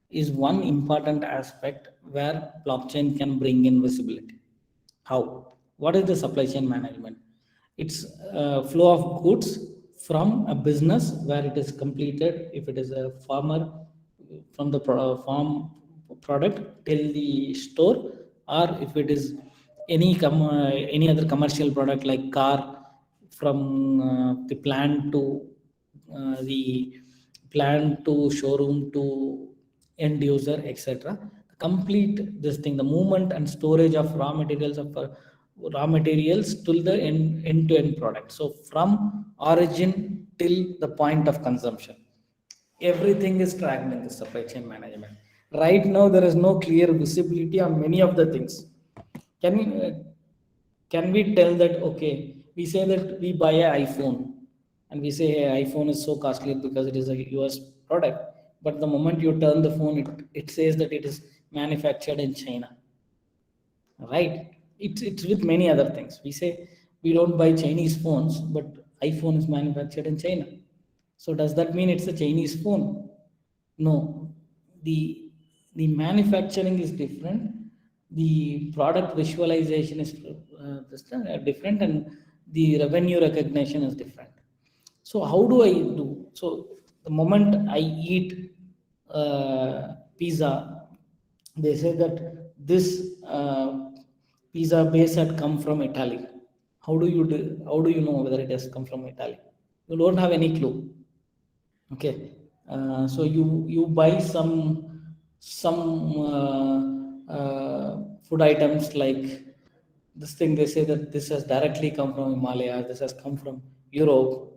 is one important aspect where blockchain can bring in visibility. How? What is the supply chain management? It's flow of goods from a business where it is completed, if it is a farmer, from the farm product till the store, or if it is any other commercial product like car, from the plant to the plant to showroom to end user, etc. Complete this thing, the movement and storage of raw materials till the end to end product. So from origin till the point of consumption, everything is tracked in the supply chain management. Right now there is no clear visibility on many of the things. can we uh, can we tell that, okay, we say that we buy an iPhone and we say, hey, iPhone is so costly because it is a US product, but the moment you turn the phone, it says that it is manufactured in China, right? It's with many other things. We say we don't buy Chinese phones, but iPhone is manufactured in China. So does that mean it's a Chinese phone? No. The manufacturing is different, the product visualization is different, and the revenue recognition is different. So how do I do? So the moment I eat pizza, they say that this pizza base had come from Italy. How do you know whether it has come from Italy? You don't have any clue. Okay. So you buy some food items like this thing. They say that this has directly come from Himalaya, this has come from Europe.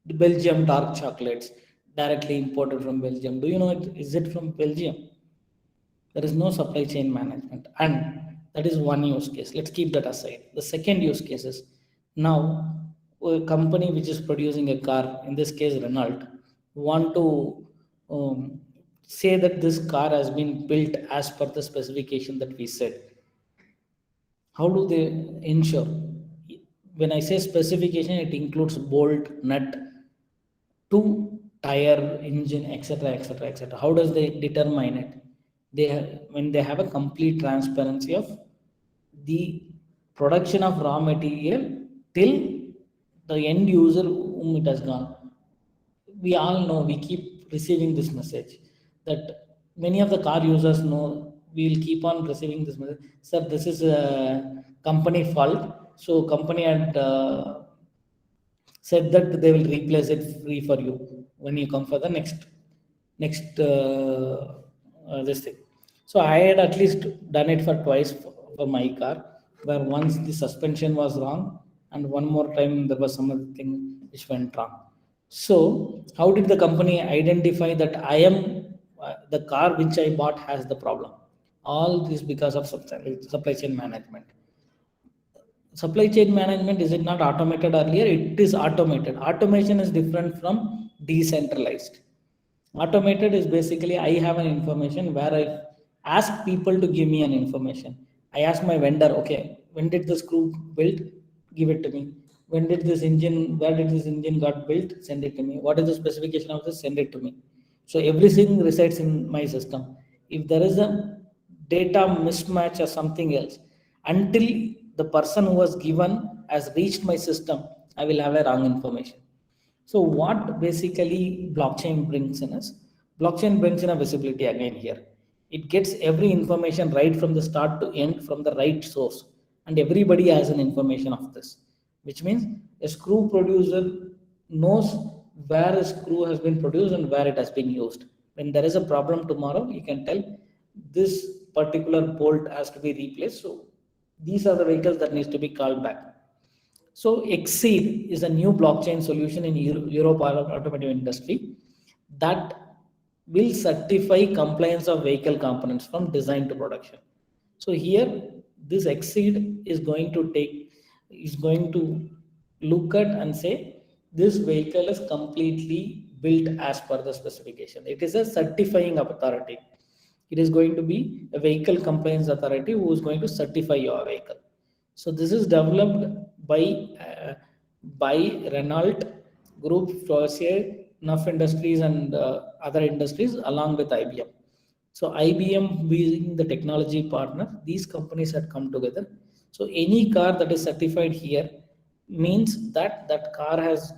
The Belgium dark chocolates directly imported from Belgium. Do you know it? Is it from Belgium? There is no supply chain management, and that is one use case. Let's keep that aside. The second use case is, now a company which is producing a car, in this case Renault, want to say that this car has been built as per the specification that we said. How do they ensure? When I say specification, it includes bolt, nut, to tire, engine, etc., etc., etc. How does they determine it? When they have a complete transparency of the production of raw material till the end user whom it has gone. We all know, we keep receiving this message, that many of the car users know, we'll keep on receiving this message, sir, this is a company fault, so company had said that they will replace it free for you when you come for the next this thing. So I had at least done it for twice for my car, where once the suspension was wrong, and one more time there was some other thing which went wrong. So how did the company identify that I am the car which I bought has the problem? All this because of supply chain management. Supply chain management, is it not automated earlier? It is automated. Automation is different from decentralized. Automated is basically, I have an information where I ask people to give me an information. I ask my vendor, okay, when did the screw built? Give it to me. When did this engine, where did this engine got built? Send it to me. What is the specification of this? Send it to me. So everything resides in my system. If there is a data mismatch or something else, until the person who was given has reached my system, I will have a wrong information. So what basically blockchain brings in is, blockchain brings in a visibility again here. It gets every information right from the start to end from the right source, and everybody has an information of this, which means a screw producer knows where a screw has been produced and where it has been used. When there is a problem tomorrow, you can tell this particular bolt has to be replaced. So these are the vehicles that needs to be called back. So Exceed is a new blockchain solution in Europe automotive industry that will certify compliance of vehicle components from design to production. So here, this Exceed is going to look at and say this vehicle is completely built as per the specification. It is a certifying authority. It is going to be a vehicle compliance authority who is going to certify your vehicle. So this is developed by Renault Group, Forcier, Nuff Industries, and other industries along with IBM. So IBM being the technology partner, these companies had come together. So any car that is certified here means that that car has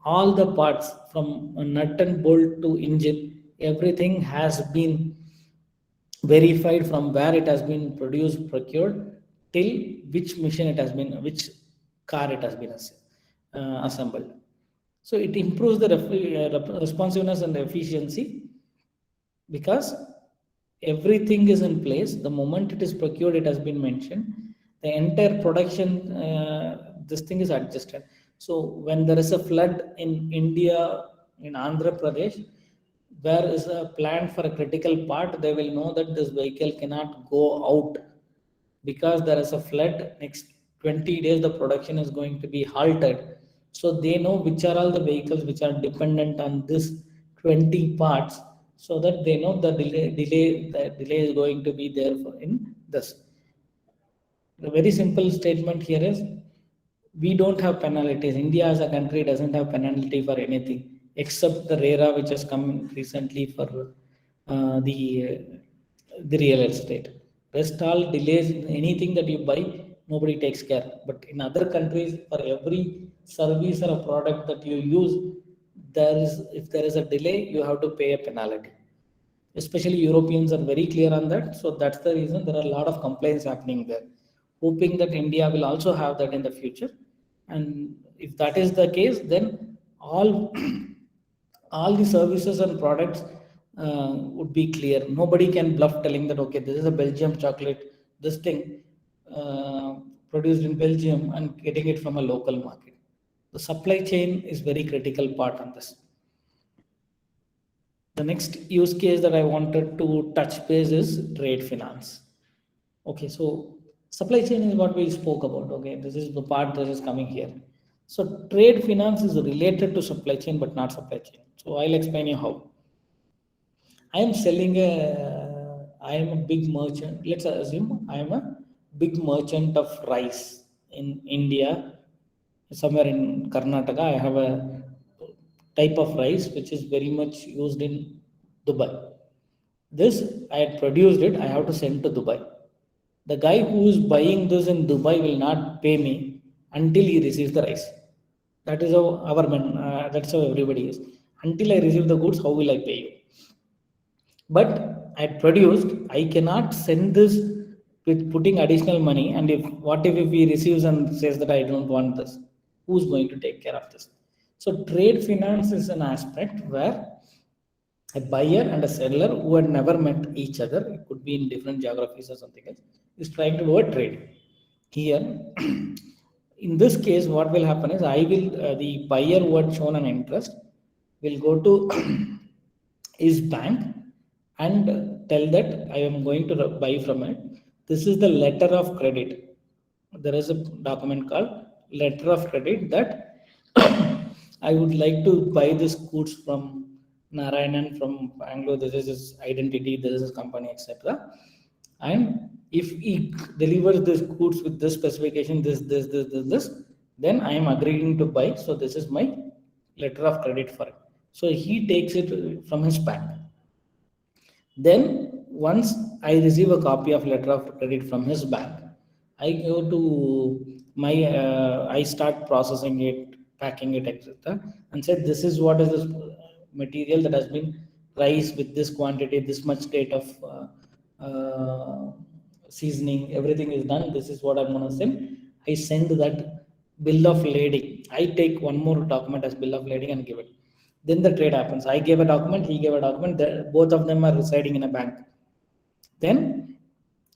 all the parts from a nut and bolt to engine, everything has been verified from where it has been produced, procured, till which machine it has been, which car it has been assembled. So it improves the responsiveness and efficiency because everything is in place. The moment it is procured, it has been mentioned. The entire production, this thing is adjusted. So when there is a flood in India, in Andhra Pradesh, where is a plan for a critical part, they will know that this vehicle cannot go out because there is a flood. Next 20 days, the production is going to be halted. So they know which are all the vehicles which are dependent on this 20 parts, so that they know the delay is going to be there for in this. The very simple statement here is we don't have penalties. India as a country doesn't have penalty for anything except the RERA, which has come recently for the real estate. Rest all delays, anything that you buy, nobody takes care. But in other countries, for every service or a product that you use, if there is a delay, you have to pay a penalty. Especially Europeans are very clear on that. So that's the reason there are a lot of complaints happening there. Hoping that India will also have that in the future. And if that is the case, then all all the services and products would be clear. Nobody can bluff telling that, okay, this is a Belgium chocolate, this thing produced in Belgium and getting it from a local market. The supply chain is very critical part on this. The next use case that I wanted to touch base is trade finance. Okay, so supply chain is what we spoke about. Okay, this is the part that is coming here. So trade finance is related to supply chain, but not supply chain. So I'll explain you how. I am selling I am a big merchant. Let's assume I am a big merchant of rice in India. Somewhere in Karnataka, I have a type of rice which is very much used in Dubai. This, I had produced it, I have to send to Dubai. The guy who is buying this in Dubai will not pay me until he receives the rice. That is how that's how everybody is. Until I receive the goods, how will I pay you? But I produced, I cannot send this with putting additional money. And if he receives and says that I don't want this, who's going to take care of this? So trade finance is an aspect where a buyer and a seller who had never met each other, it could be in different geographies or something else, is trying to do a trade. Here, in this case, what will happen is the buyer who had shown an interest will go to his bank and tell that I am going to buy from it. This is the letter of credit. There is a document called letter of credit that I would like to buy this goods from Narayanan from Bangalore. This is his identity, this is his company, etc. And if he delivers this goods with this specification, this, then I am agreeing to buy. So this is my letter of credit for it. So he takes it from his bank. Then once I receive a copy of letter of credit from his bank, I go to I start processing it, packing it, etc. and said this is what is this material that has been priced with this quantity, this much state of seasoning, everything is done. This is what I'm gonna send. I send that bill of lading. I take one more document as bill of lading and give it. Then the trade happens. I gave a document, he gave a document. Both of them are residing in a bank. Then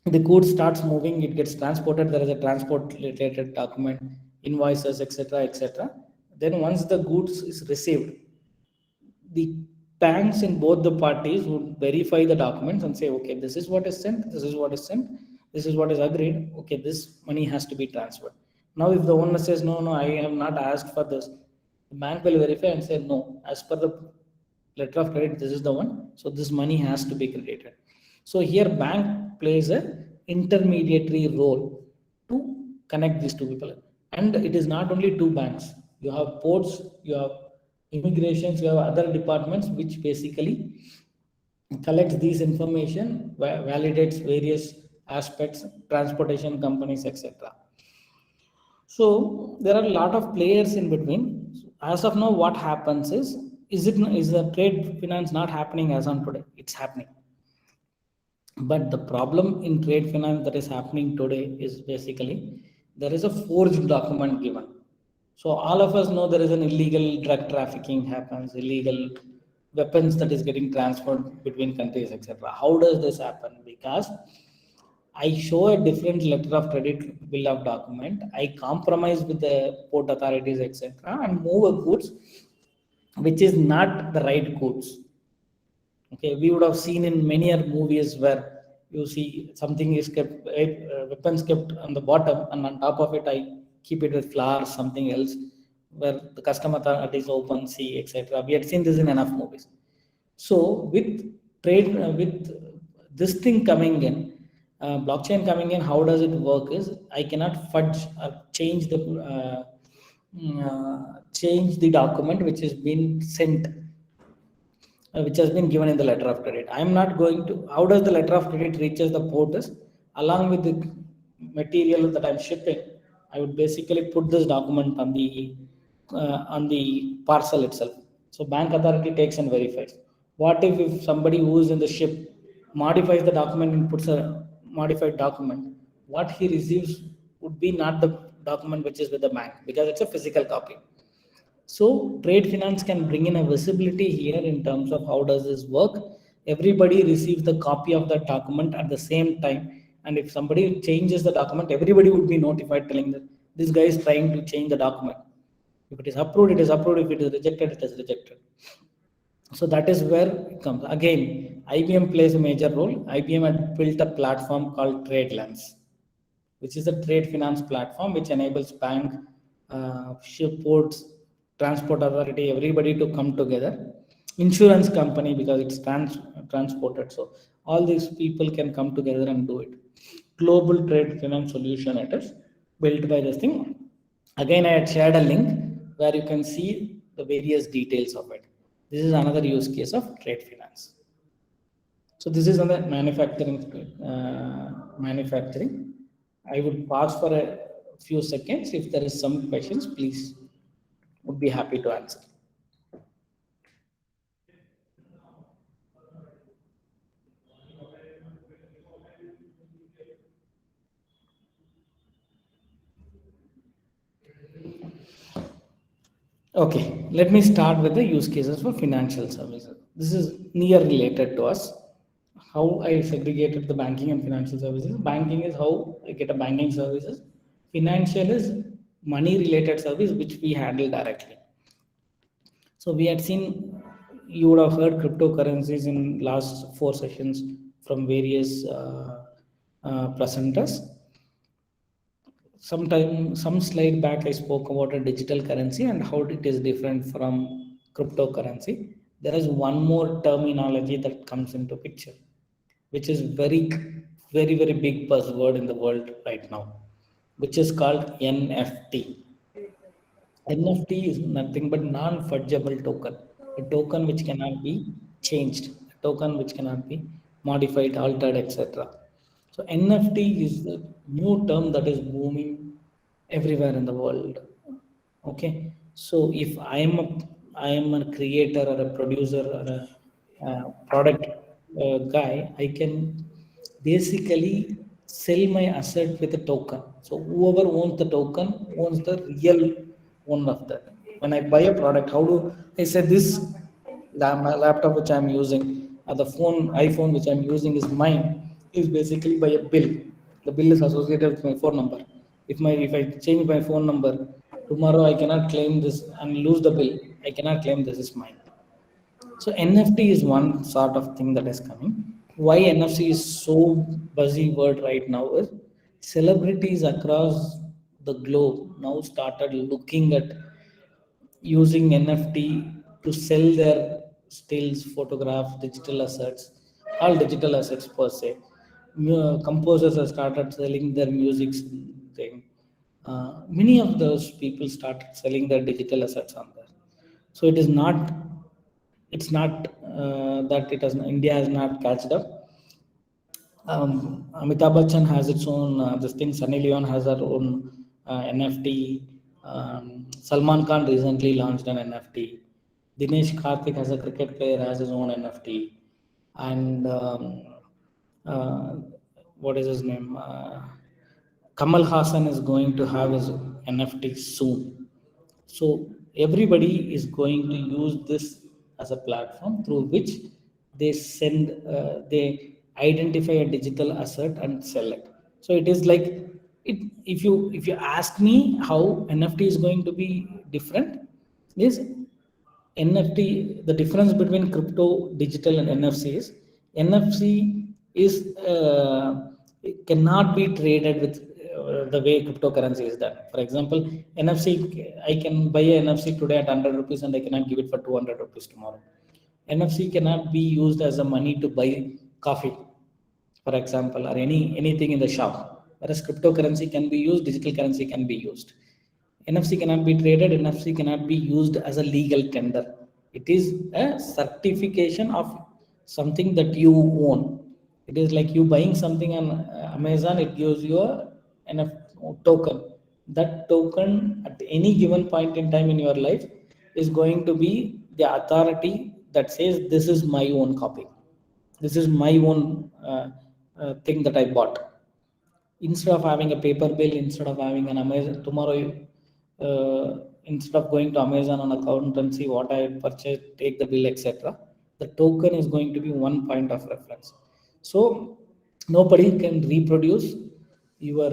the goods starts moving. It gets transported. There is a transport related document, invoices, etc., etc. Then once the goods is received, the banks in both the parties would verify the documents and say, okay, this is what is sent, this is what is sent, this is what is agreed. Okay, this money has to be transferred. Now, if the owner says, no, I have not asked for this, the bank will verify and say, no, as per the letter of credit, this is the one. So this money has to be credited. So here bank plays a intermediary role to connect these two people. And it is not only two banks. You have ports, you have immigrations, you have other departments which basically collects these information, validates various aspects, transportation companies, etc. So there are a lot of players in between. As of now, what happens is the trade finance not happening as on today? It's happening. But the problem in trade finance that is happening today is basically there is a forged document given. So all of us know there is an illegal drug trafficking happens, illegal weapons that is getting transferred between countries, etc. How does this happen? Because I show a different letter of credit bill of document. I compromise with the port authorities, etc., and move a goods which is not the right goods. Okay, we would have seen in many other movies where you see something is kept, weapons kept on the bottom, and on top of it, I keep it with flowers, something else, where the custom authorities open, see, etc. We had seen this in enough movies. So with trade, with this thing coming in, blockchain coming in, how does it work? Is I cannot fudge or change the document which has been sent, which has been given in the letter of credit. I am not going to. How does the letter of credit reaches the port? Is along with the material that I'm shipping, I would basically put this document on the parcel itself. So bank authority takes and verifies. What if somebody who is in the ship modifies the document and puts a modified document? What he receives would be not the document which is with the bank, because it's a physical copy. So trade finance can bring in a visibility here in terms of how does this work. Everybody receives the copy of that document at the same time, and if somebody changes the document, everybody would be notified telling that this guy is trying to change the document. If it is approved, it is approved. If it is rejected, it is rejected. So that is where it comes. Again, IBM plays a major role. IBM had built a platform called TradeLens, which is a trade finance platform which enables bank, ship ports, transport authority, everybody to come together. Insurance company, because it's transported. So all these people can come together and do it. Global trade finance solution it is built by this thing. Again, I had shared a link where you can see the various details of it. This is another use case of trade finance. So this is on the manufacturing. I would pause for a few seconds. If there is some questions, please, would be happy to answer. Okay, let me start with the use cases for financial services. This is near related to us. How I segregated the banking and financial services. Banking is how I get a banking services. Financial is money related service which we handle directly. So we had seen, you would have heard cryptocurrencies in last 4 sessions from various presenters. Some slide back, I spoke about a digital currency and how it is different from cryptocurrency. There is one more terminology that comes into picture, which is very, very, very big buzzword in the world right now, which is called NFT. NFT is nothing but non-fungible token, a token which cannot be changed, a token which cannot be modified, altered, etc. So NFT is the new term that is booming everywhere in the world. Okay, so if I am a creator or a producer or a product guy, I can basically sell my asset with a token. So whoever owns the token owns the real one of that. When I buy a product, how do I say this laptop which I'm using or the iPhone which I'm using is mine is basically by a bill. The bill is associated with my phone number. If I change my phone number tomorrow, I cannot claim this and lose the bill. I cannot claim this is mine. So NFT is one sort of thing that is coming. Why NFC is so buzzy word right now is celebrities across the globe now started looking at using NFT to sell their stills, photographs, digital assets, all digital assets per se. Composers have started selling their music thing. Many of those people started selling their digital assets on there. So it's not that it has India has not catched up. Amitabh Bachchan has its own this thing. Sunny Leon has her own NFT. Salman Khan recently launched an NFT. Dinesh Karthik has a cricket player has his own NFT, and uh, what is his name? Kamal Hassan is going to have his NFT soon. So everybody is going to use this as a platform through which they identify a digital asset and sell it. So it is like it. If you ask me how NFT is going to be different, is NFT, the difference between crypto, digital, and NFC is NFC is it cannot be traded with the way cryptocurrency is done. For example, NFC, I can buy a NFC today at 100 rupees and I cannot give it for 200 rupees tomorrow. NFC cannot be used as a money to buy coffee, for example, or anything in the shop. Whereas cryptocurrency can be used, digital currency can be used. NFC cannot be traded, NFC cannot be used as a legal tender. It is a certification of something that you own. It is like you buying something on Amazon, it gives you a token. That token at any given point in time in your life is going to be the authority that says this is my own copy. This is my own thing that I bought. Instead of having a paper bill, instead of having an Amazon tomorrow, instead of going to Amazon on account and see what I purchased, take the bill, etc. The token is going to be one point of reference. So nobody can reproduce your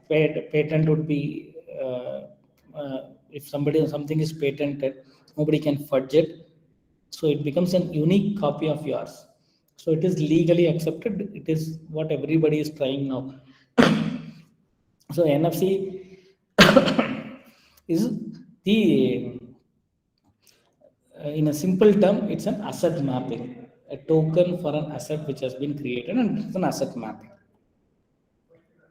patent would be if something is patented, nobody can fudge it. So it becomes an unique copy of yours. So it is legally accepted. It is what everybody is trying now. So NFC is the in a simple term, it's an asset mapping, a token for an asset which has been created, and it's an asset mapping.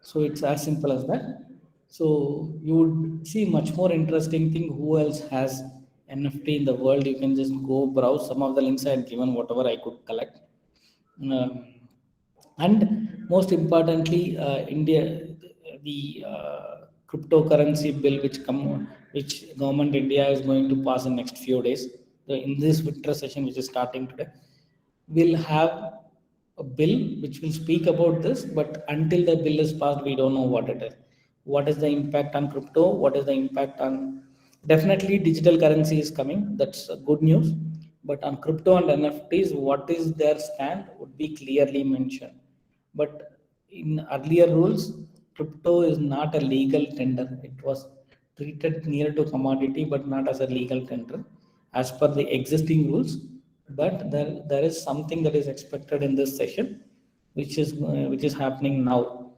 So it's as simple as that. So you would see much more interesting thing. Who else has NFT in the world? You can just go browse. Some of the links I had given, whatever I could collect. And most importantly, India, the cryptocurrency bill which government India is going to pass in next few days. In this winter session, which is starting today, will have a bill which will speak about this. But until the bill is passed, we don't know what it is. What is the impact on crypto? What is the impact on? Definitely, digital currency is coming. That's good news. But on crypto and NFTs, what is their stand would be clearly mentioned. But in earlier rules, crypto is not a legal tender. It was treated near to commodity, but not as a legal tender as per the existing rules. But there is something that is expected in this session, which is happening now.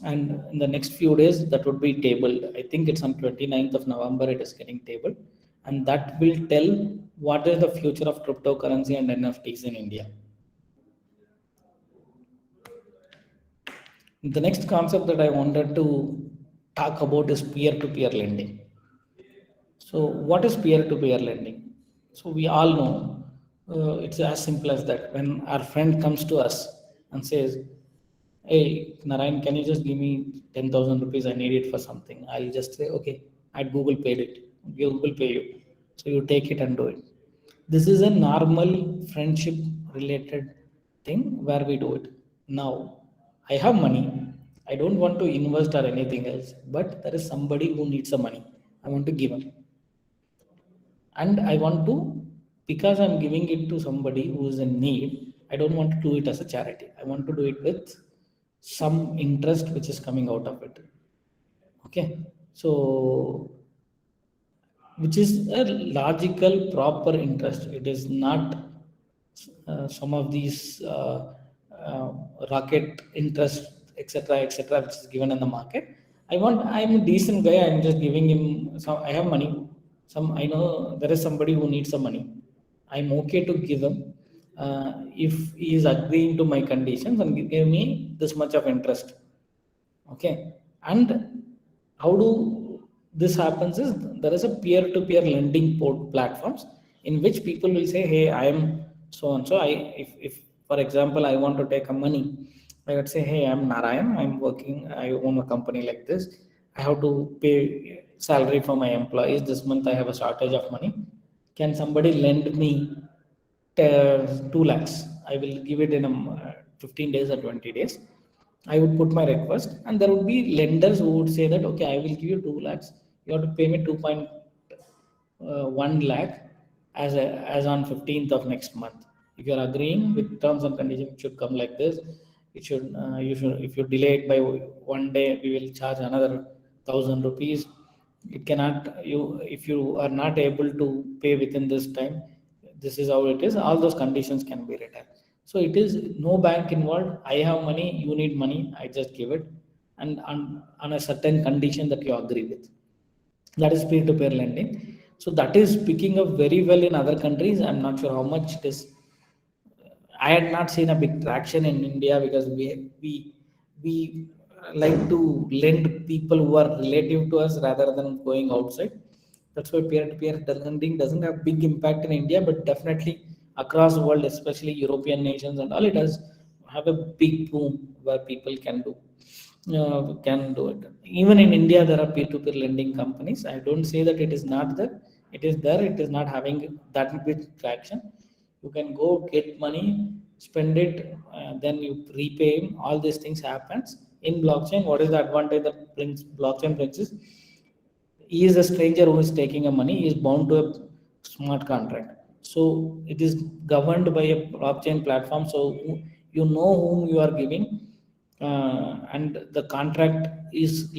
And in the next few days, that would be tabled. I think it's on 29th of November, it is getting tabled. And that will tell what is the future of cryptocurrency and NFTs in India. The next concept that I wanted to talk about is peer-to-peer lending. So what is peer-to-peer lending? So we all know it's as simple as that. When our friend comes to us and says, "Hey, Narayan, can you just give me 10,000 rupees? I need it for something." I'll just say, "Okay, I'd Google paid it. Google pay you." So you take it and do it. This is a normal friendship related thing where we do it. Now, I have money. I don't want to invest or anything else, but there is somebody who needs the money. I want to give him. And I want to, because I'm giving it to somebody who is in need, I don't want to do it as a charity. I want to do it with some interest which is coming out of it. Okay. So, which is a logical, proper interest. It is not some of these rocket interest, etc., which is given in the market. I'm a decent guy. I'm just giving him. So I have money. I know there is somebody who needs some money. I'm okay to give him if he is agreeing to my conditions and give me this much of interest. Okay, and how do this happens is there is a peer-to-peer lending platforms in which people will say, hey, I am so and so. If for example I want to take a money, I would say, hey, I'm Narayan, I'm working, I own a company like this, I have to pay salary for my employees this month, I have a shortage of money, can somebody lend me 2 lakhs? I will give it in 15 days or 20 days. I would put my request, and there would be lenders who would say that, okay, I will give you 2 lakhs. You have to pay me 2.1 lakh as on 15th of next month. If you are agreeing with terms and conditions, it should come like this. It should, you should, if you delay it by 1 day, we will charge another 1,000 rupees. It cannot, if you are not able to pay within this time, this is how it is. All those conditions can be written. So it is no bank involved. I have money, you need money, I just give it, and on a certain condition that you agree with. That is peer-to-peer lending. So that is picking up very well in other countries. I'm not sure how much it is. I had not seen a big traction in India because we like to lend people who are relative to us rather than going outside. That's why peer-to-peer lending doesn't have big impact in India, but definitely across the world, especially European nations and all, it does have a big boom where people can do it. Even in India, there are peer-to-peer lending companies. I don't say that it is not there. It is there. It is not having that big traction. You can go get money, spend it, then you repay. All these things happens in blockchain. What is the advantage that blockchain brings is, he is a stranger who is taking a money, he is bound to a smart contract. So it is governed by a blockchain platform. So you know whom you are giving, and the contract is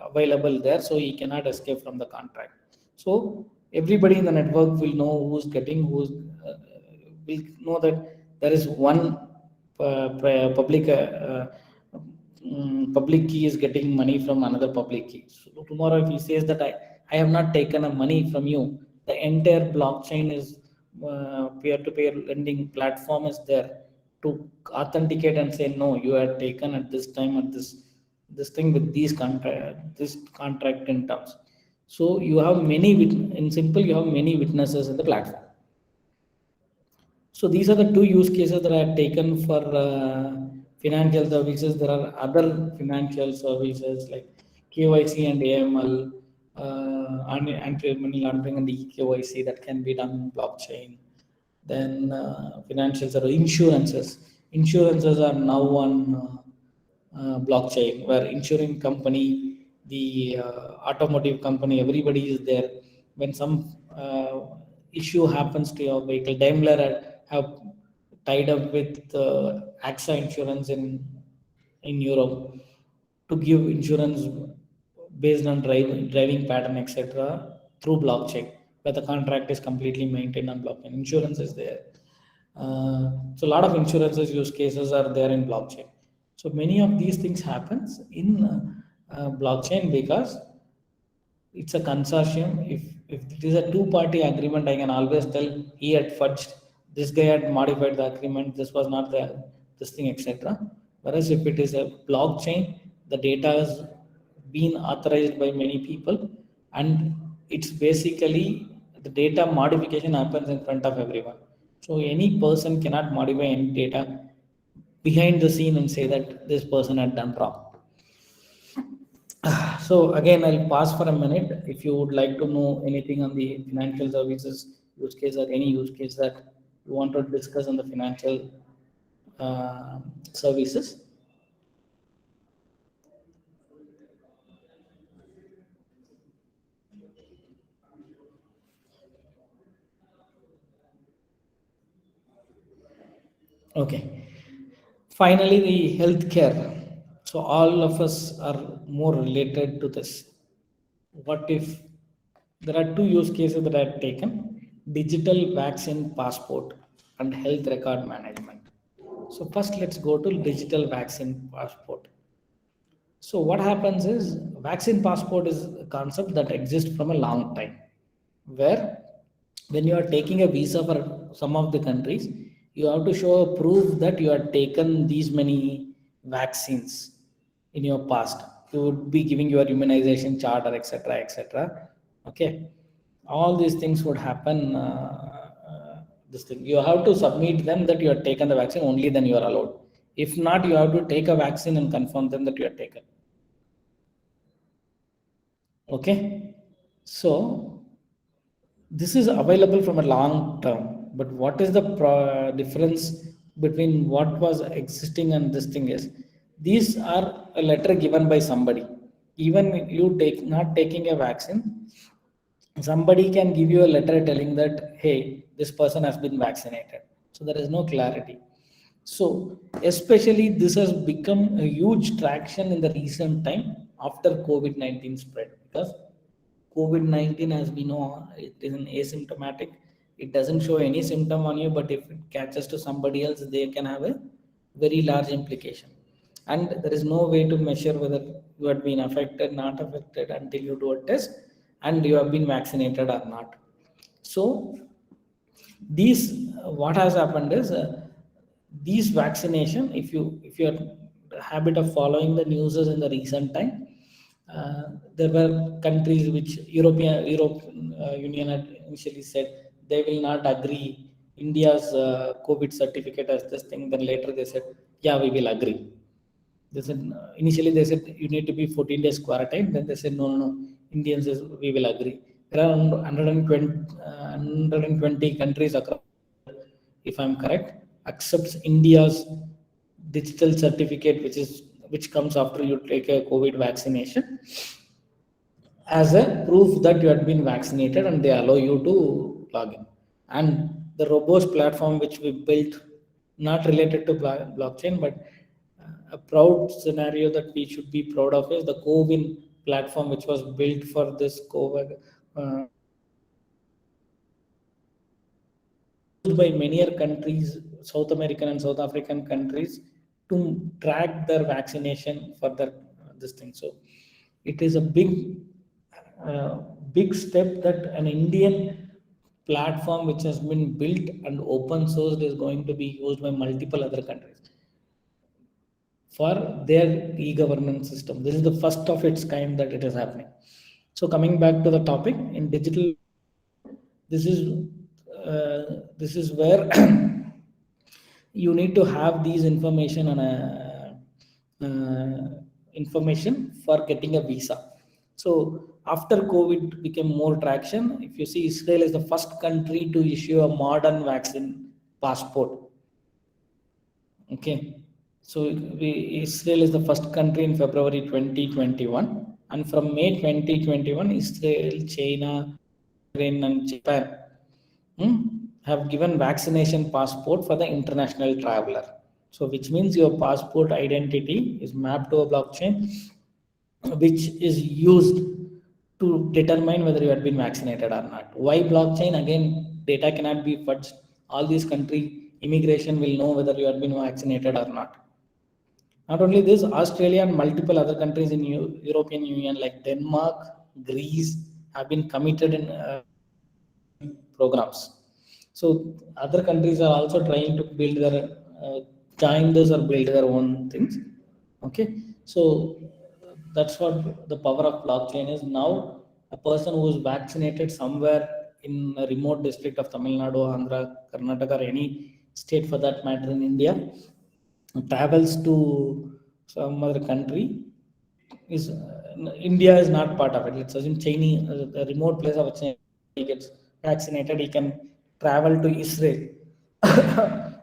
available there, so he cannot escape from the contract. So everybody in the network will know who's getting, will know that there is one public key is getting money from another public key. So tomorrow, if he says that I have not taken a money from you, the entire blockchain is peer-to-peer lending platform is there to authenticate and say, no, you had taken at this time at this thing with this contract in terms. So you have in simple, you have many witnesses in the platform. So these are the two use cases that I have taken for financial services. There are other financial services like KYC and AML, anti-money laundering and eKYC that can be done on blockchain. Then financial services, insurances. Insurances are now on blockchain, where insuring company, the automotive company, everybody is there. When some issue happens to your vehicle, Daimler have tied up with AXA insurance in Europe to give insurance based on driving pattern, etc., through blockchain, where the contract is completely maintained on blockchain. Insurance is there. So a lot of insurances use cases are there in blockchain. So many of these things happens in blockchain because it's a consortium. If it is a two-party agreement, I can always tell he had fudged, this guy had modified the agreement, this was not this thing, etc. Whereas if it is a blockchain, the data has been authorized by many people, and it's basically the data modification happens in front of everyone. So any person cannot modify any data behind the scene and say that this person had done wrong. So again, I'll pause for a minute. If you would like to know anything on the financial services use case or any use case that you want to discuss on the financial services. Okay. Finally, the healthcare. So all of us are more related to this. What if there are two use cases that I have taken: digital vaccine passport and health record management. So first, let's go to digital vaccine passport. So what happens is, vaccine passport is a concept that exists from a long time. where when you are taking a visa for some of the countries, you have to show a proof that you have taken these many vaccines in your past. You would be giving your immunization chart or etc. etc. Okay, all these things would happen. This thing you have to submit them that you have taken the vaccine. Only then you are allowed. If not, you have to take a vaccine and confirm them that you have taken. Okay, so this is available from a long term, but what is the difference between what was existing and this thing is, these are a letter given by somebody. Even you take not taking a vaccine, somebody can give you a letter telling that, hey, this person has been vaccinated. So there is no clarity. So especially this has become a huge traction in the recent time after COVID-19 spread, because COVID-19, as we know, it is an asymptomatic. It doesn't show any symptom on you, but if it catches to somebody else, they can have a very large implication. And there is no way to measure whether you have been affected, not affected, until you do a test and you have been vaccinated or not. So these, what has happened is, these vaccination, if you are habit of following the news in the recent time, there were countries which Europe Union had initially said they will not agree India's COVID certificate as this thing. Then later they said, yeah, we will agree. They said, initially they said you need to be 14 days quarantine. Then they said, no. Indians says we will agree. There are 120 countries across, if I'm correct, accepts India's digital certificate, which comes after you take a COVID vaccination, as a proof that you had been vaccinated, and they allow you to log in. And the robust platform which we built, not related to blockchain, but a proud scenario that we should be proud of, is the CoWIN platform, which was built for this COVID, used by many countries, South American and South African countries, to track their vaccination for their this thing. So it is a big step that an Indian platform which has been built and open sourced is going to be used by multiple other countries for their e-governance system. This is the first of its kind that it is happening. So coming back to the topic, in digital, this is where you need to have these information on information for getting a visa. So after COVID became more traction, if you see, Israel is the first country to issue a modern vaccine passport. Okay, so Israel is the first country in February 2021, and from May 2021, Israel, China, Ukraine, and Japan have given vaccination passport for the international traveler. So which means your passport identity is mapped to a blockchain, which is used to determine whether you have been vaccinated or not. Why blockchain? Again, data cannot be fudged. All these country immigration will know whether you have been vaccinated or not. Not only this, Australia and multiple other countries in European Union like Denmark, Greece have been committed in programs. So other countries are also trying to build their join this or build their own things. Okay, so that's what the power of blockchain is. Now a person who is vaccinated somewhere in a remote district of Tamil Nadu, Andhra, Karnataka, or any state for that matter in India, travels to some other country, is India is not part of it. Let's assume Chinese, a remote place of China, he gets vaccinated, he can travel to Israel,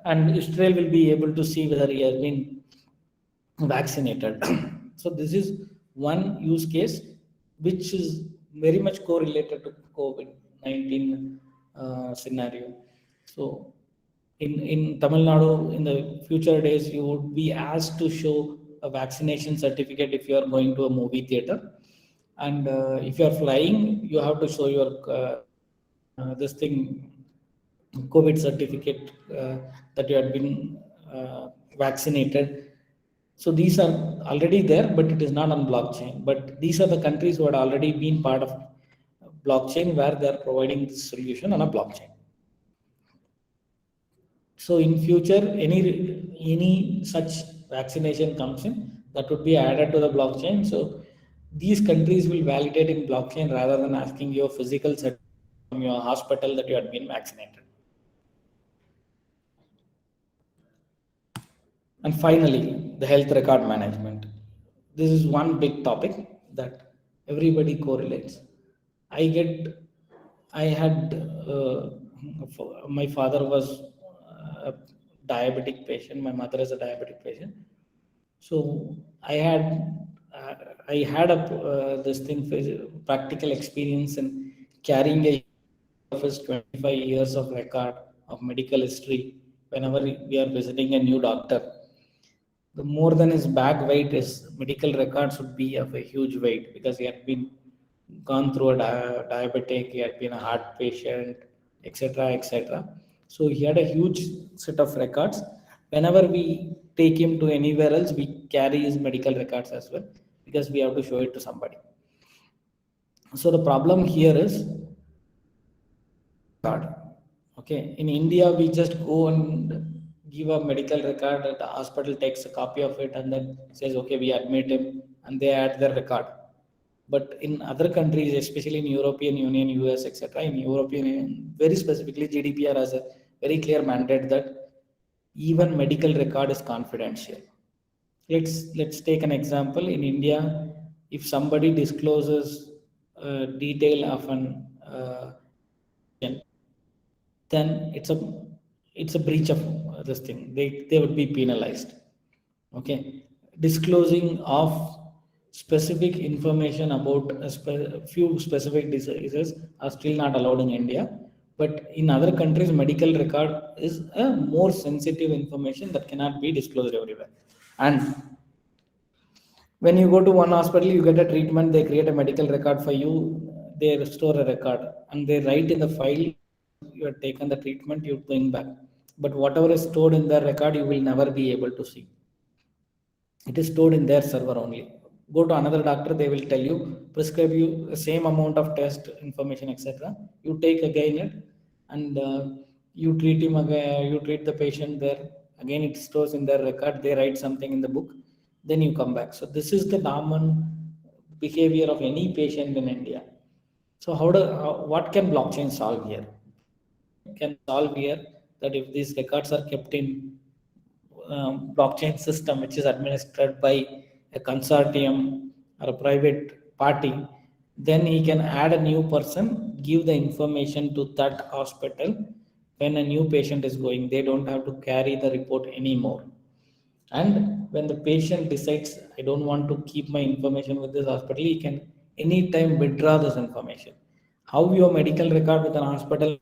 and Israel will be able to see whether he has been vaccinated. So this is one use case which is very much correlated to COVID-19 scenario. So in Tamil Nadu, in the future days, you would be asked to show a vaccination certificate if you are going to a movie theater, and if you are flying, you have to show your this thing, COVID certificate, that you had been vaccinated. So these are already there, but it is not on blockchain. But these are the countries who had already been part of blockchain where they are providing this solution on a blockchain. So in future, any such vaccination comes in, that would be added to the blockchain. So these countries will validate in blockchain rather than asking your physical certificate from your hospital that you had been vaccinated. And finally, the health record management. This is one big topic that everybody correlates. I had, my father was a diabetic patient. My mother is a diabetic patient. So I had this thing, practical experience in carrying a of his 25 years of record of medical history whenever we are visiting a new doctor. The more than his bag weight, his medical records would be of a huge weight because he had been gone through a diabetic, he had been a heart patient, etc., etc. So he had a huge set of records. Whenever we take him to anywhere else, we carry his medical records as well because we have to show it to somebody. So the problem here is card. Okay, in India, we just go and give a medical record. The hospital takes a copy of it and then says, "Okay, we admit him," and they add their record. But in other countries, especially in European Union, US, etc., in European Union, very specifically, GDPR has a very clear mandate that even medical record is confidential. Let's take an example. In India, if somebody discloses detail of an then it's a breach of this thing. They would be penalized. Okay, disclosing of specific information about a few specific diseases are still not allowed in India, but in other countries, medical record is a more sensitive information that cannot be disclosed everywhere. And when you go to one hospital, you get a treatment, they create a medical record for you, they store a record, and they write in the file, you have taken the treatment, you bring back. But whatever is stored in their record, you will never be able to see. It is stored in their server only. Go to another doctor, they will tell you, prescribe you the same amount of test information, etc. You take again it, and you treat him again, you treat the patient there. Again, it stores in their record, they write something in the book, then you come back. So this is the common behavior of any patient in India. So what can blockchain solve here? Can solve here that if these records are kept in blockchain system, which is administered by a consortium or a private party, then he can add a new person, give the information to that hospital when a new patient is going. They don't have to carry the report anymore. And when the patient decides, I don't want to keep my information with this hospital, he can anytime withdraw this information. How your medical record with an hospital?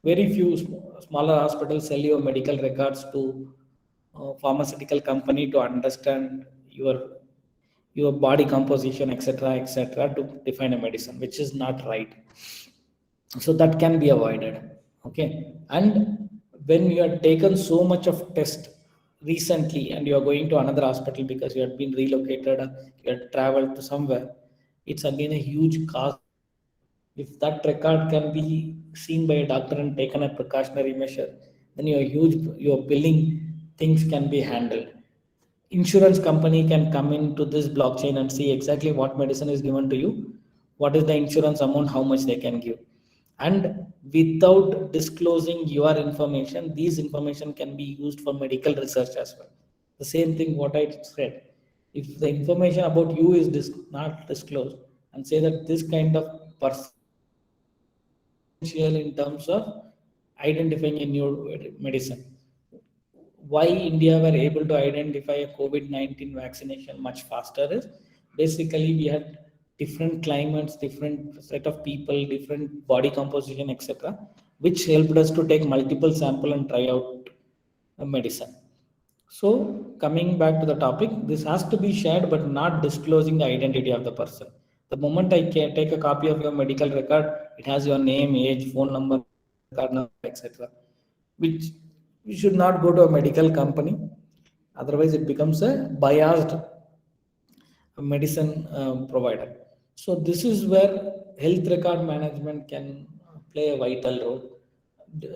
Very few smaller hospitals sell your medical records to pharmaceutical company to understand your body composition, etc., to define a medicine, which is not right. So that can be avoided. Okay, and when you have taken so much of test recently and you are going to another hospital because you have been relocated, you have traveled to somewhere, it's again a huge cost. If that record can be seen by a doctor and taken a precautionary measure, then your billing things can be handled. Insurance company can come into this blockchain and see exactly what medicine is given to you, what is the insurance amount, how much they can give. And without disclosing your information, these information can be used for medical research as well. The same thing what I said. If the information about you is not disclosed, and say that this kind of person in terms of identifying a new medicine. Why India were able to identify a COVID-19 vaccination much faster is basically we had different climates, different set of people, different body composition, etc., which helped us to take multiple sample and try out a medicine. So coming back to the topic, this has to be shared but not disclosing the identity of the person. The moment I can take a copy of your medical record, it has your name, age, phone number, card number, etc., which you should not go to a medical company. Otherwise, it becomes a biased medicine provider. So this is where health record management can play a vital role.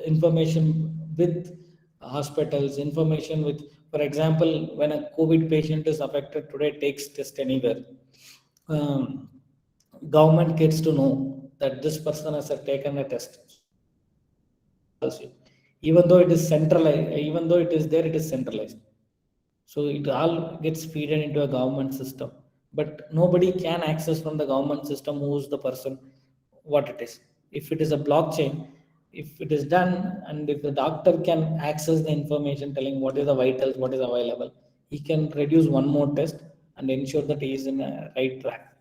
Information with hospitals, information with, for example, when a COVID patient is affected today, takes test anywhere. Um, Government gets to know that this person has taken a test. Even though it is centralized, even though it is there, it is centralized. So it all gets fed into a government system, but nobody can access from the government system who's the person, what it is. If it is a blockchain, if it is done, and if the doctor can access the information telling what is the vitals, what is available, he can reduce one more test and ensure that he is in a right track.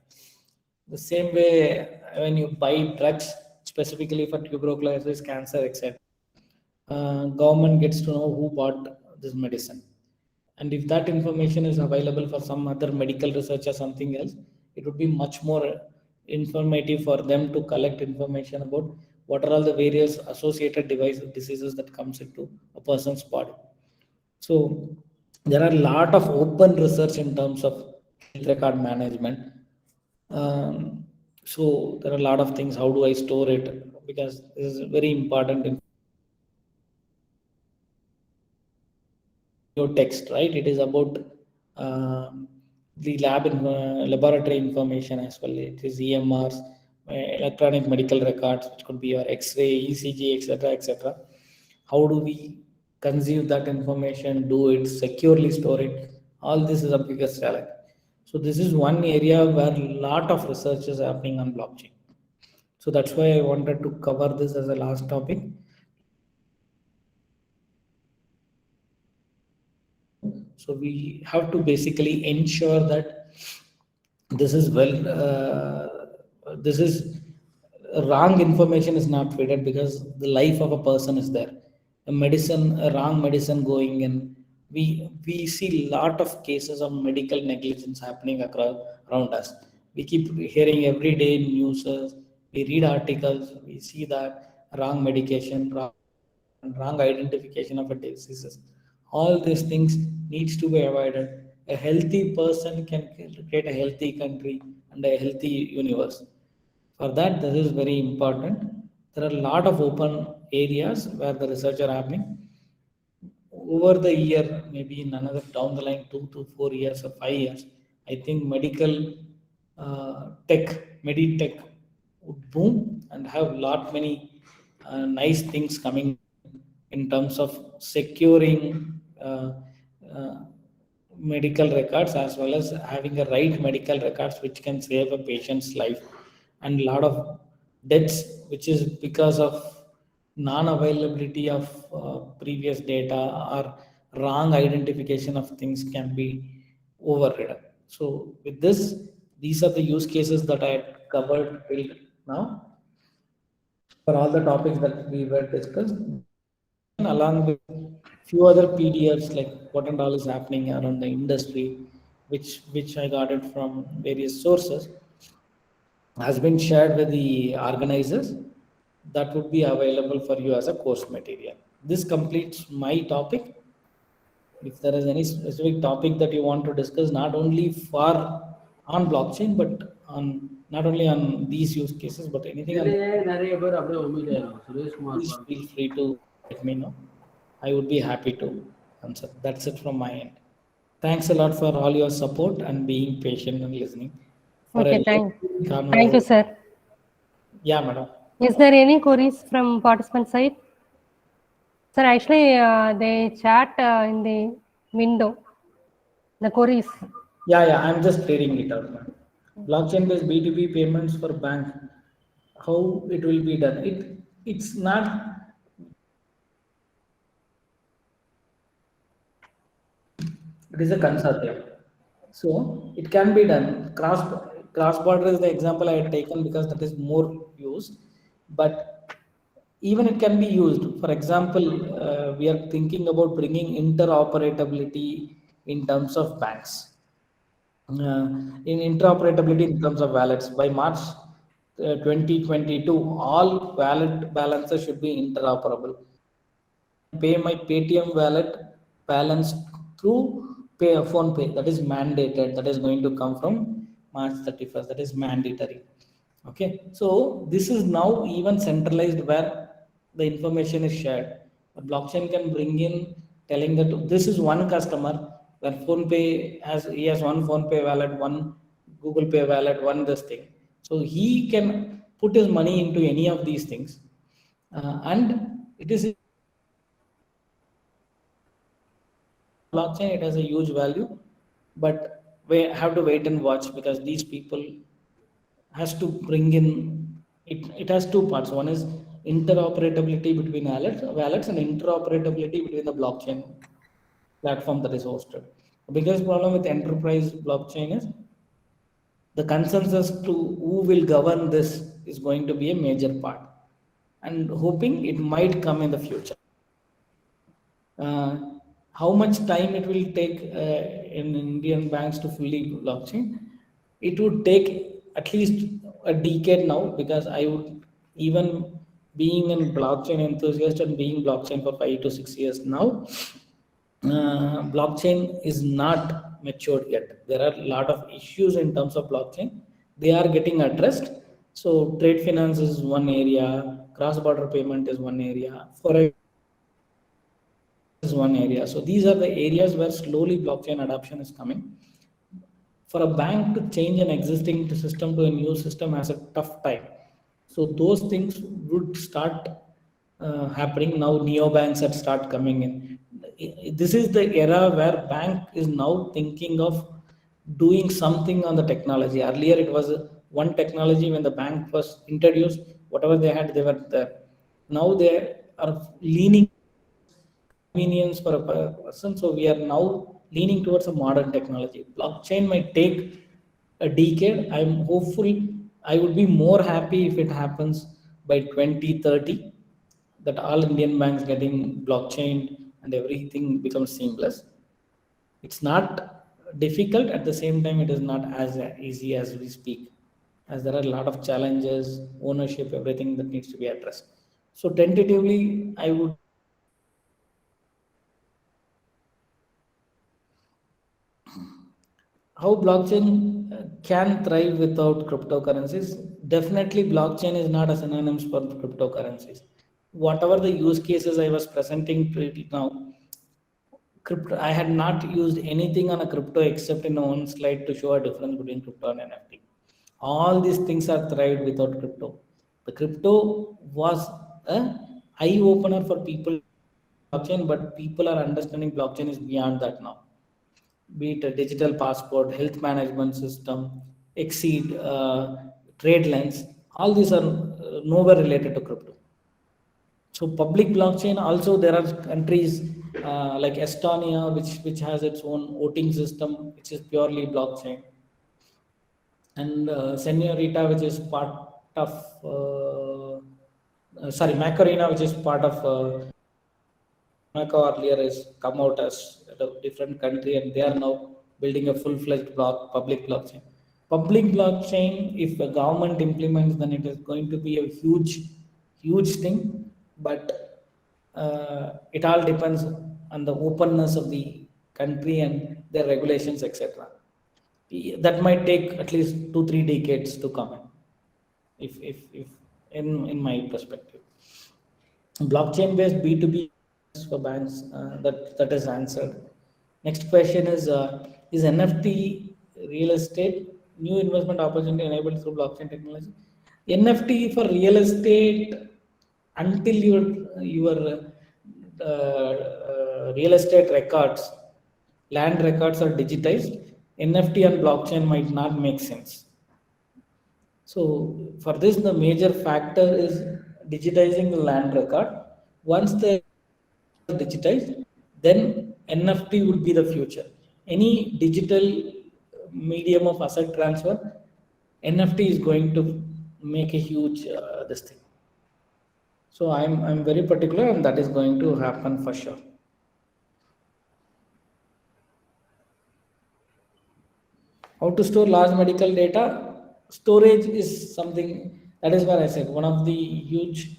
The same way, when you buy drugs specifically for tuberculosis, cancer, etc., government gets to know who bought this medicine. And if that information is available for some other medical research or something else, it would be much more informative for them to collect information about what are all the various associated diseases that comes into a person's body. So there are a lot of open research in terms of health record management. So there are a lot of things. How do I store it? Because this is very important. Your text, right? It is about the laboratory information as well. It is EMRs, electronic medical records, which could be your X-ray, ECG, etc., etc. How do we consume that information? Do it securely, store it. All this is a biggest challenge. So this is one area where a lot of research is happening on blockchain. So that's why I wanted to cover this as a last topic. So we have to basically ensure that this is this is wrong information is not fed, because the life of a person is there. A wrong medicine going in. We see a lot of cases of medical negligence happening across around us. We keep hearing every day in news. We read articles. We see that wrong medication, wrong identification of a diseases. All these things needs to be avoided. A healthy person can create a healthy country and a healthy universe. For that, this is very important. There are a lot of open areas where the research are happening. Over the year, maybe in another down the line, 2 to 4 years or 5 years, I think medical meditech would boom and have lot many nice things coming in terms of securing uh, medical records, as well as having a right medical records which can save a patient's life. And a lot of deaths which is because of non-availability of previous data or wrong identification of things can be overridden. So with this, these are the use cases that I had covered till now for all the topics that we were discussed, along with few other PDFs, like what and all is happening around the industry, which I got it from various sources, has been shared with the organizers. That would be available for you as a course material. This completes my topic. If there is any specific topic that you want to discuss, not only for on blockchain, but on not only on these use cases, but anything else, please feel free to let me know. I would be happy to answer. That's it from my end. Thanks a lot for all your support and being patient and listening. For Okay, a thank conversation. you, sir. Yeah, madam. Is there any queries from participant side? Sir, actually, they chat in the window, the queries. Yeah, I'm just reading it out, ma'am. Blockchain-based B2B payments for bank. How it will be done? It's not. It is a consortium, so it can be done. Cross border is the example I had taken because that is more used, but even it can be used. For example, we are thinking about bringing interoperability in terms of banks. In interoperability in terms of wallets by March 2022, all wallet balances should be interoperable. Pay my Paytm wallet balance through pay a phone pay, that is mandated, that is going to come from March 31st, that is mandatory. Okay, so this is now even centralized where the information is shared. A blockchain can bring in telling that this is one customer where phone pay has, he has one phone pay wallet, one Google Pay wallet, one this thing. So he can put his money into any of these things, and it is blockchain, it has a huge value, but we have to wait and watch because these people has to bring in it. It has two parts. One is interoperability between wallets and interoperability between the blockchain platform that is hosted. The biggest problem with enterprise blockchain is the consensus to who will govern this is going to be a major part, and hoping it might come in the future. How much time it will take in Indian banks to fully blockchain? It would take at least a decade now, because I would, even being a blockchain enthusiast and being blockchain for 5 to 6 years now, blockchain is not matured yet. There are a lot of issues in terms of blockchain. They are getting addressed. So trade finance is one area, cross-border payment is one area, forex is one area. So these are the areas where slowly blockchain adoption is coming. For a bank to change an existing system to a new system has a tough time. So those things would start happening now. Neobanks that start coming in. This is the era where bank is now thinking of doing something on the technology. Earlier it was one technology. When the bank was introduced, whatever they had, they were there. Now they are leaning convenience for a person. So we are now leaning towards a modern technology. Blockchain might take a decade. I'm hopeful. I would be more happy if it happens by 2030, that all Indian banks getting blockchain and everything becomes seamless. It's not difficult. At the same time, it is not as easy as we speak, as there are a lot of challenges, ownership, everything that needs to be addressed. So tentatively, I would. How blockchain can thrive without cryptocurrencies? Definitely, blockchain is not a synonym for cryptocurrencies. Whatever the use cases I was presenting to it now, crypto, I had not used anything on a crypto except in one slide to show a difference between crypto and NFT. All these things are thrived without crypto. The crypto was a eye opener for people blockchain, but people are understanding blockchain is beyond that now. Be it a digital passport, health management system, Exceed, trade lines, all these are nowhere related to crypto. So public blockchain also, there are countries like Estonia, which has its own voting system, which is purely blockchain, and Senorita, which is part of Macarena, which is part of Monaco earlier has come out as a different country, and they are now building a full-fledged public blockchain. Public blockchain, if the government implements, then it is going to be a huge thing. But it all depends on the openness of the country and their regulations, etc. That might take at least 2-3 decades to come in, if in my perspective. Blockchain-based B2B for banks, that is answered. Next question is NFT real estate new investment opportunity enabled through blockchain technology? NFT for real estate, until your real estate records, land records are digitized, NFT and blockchain might not make sense. So for this, the major factor is digitizing the land record. Once they digitized, then NFT would be the future. Any digital medium of asset transfer, NFT is going to make a huge this thing. So I'm very particular, and that is going to happen for sure. How to store large medical data? Storage is something, that is where I said one of the huge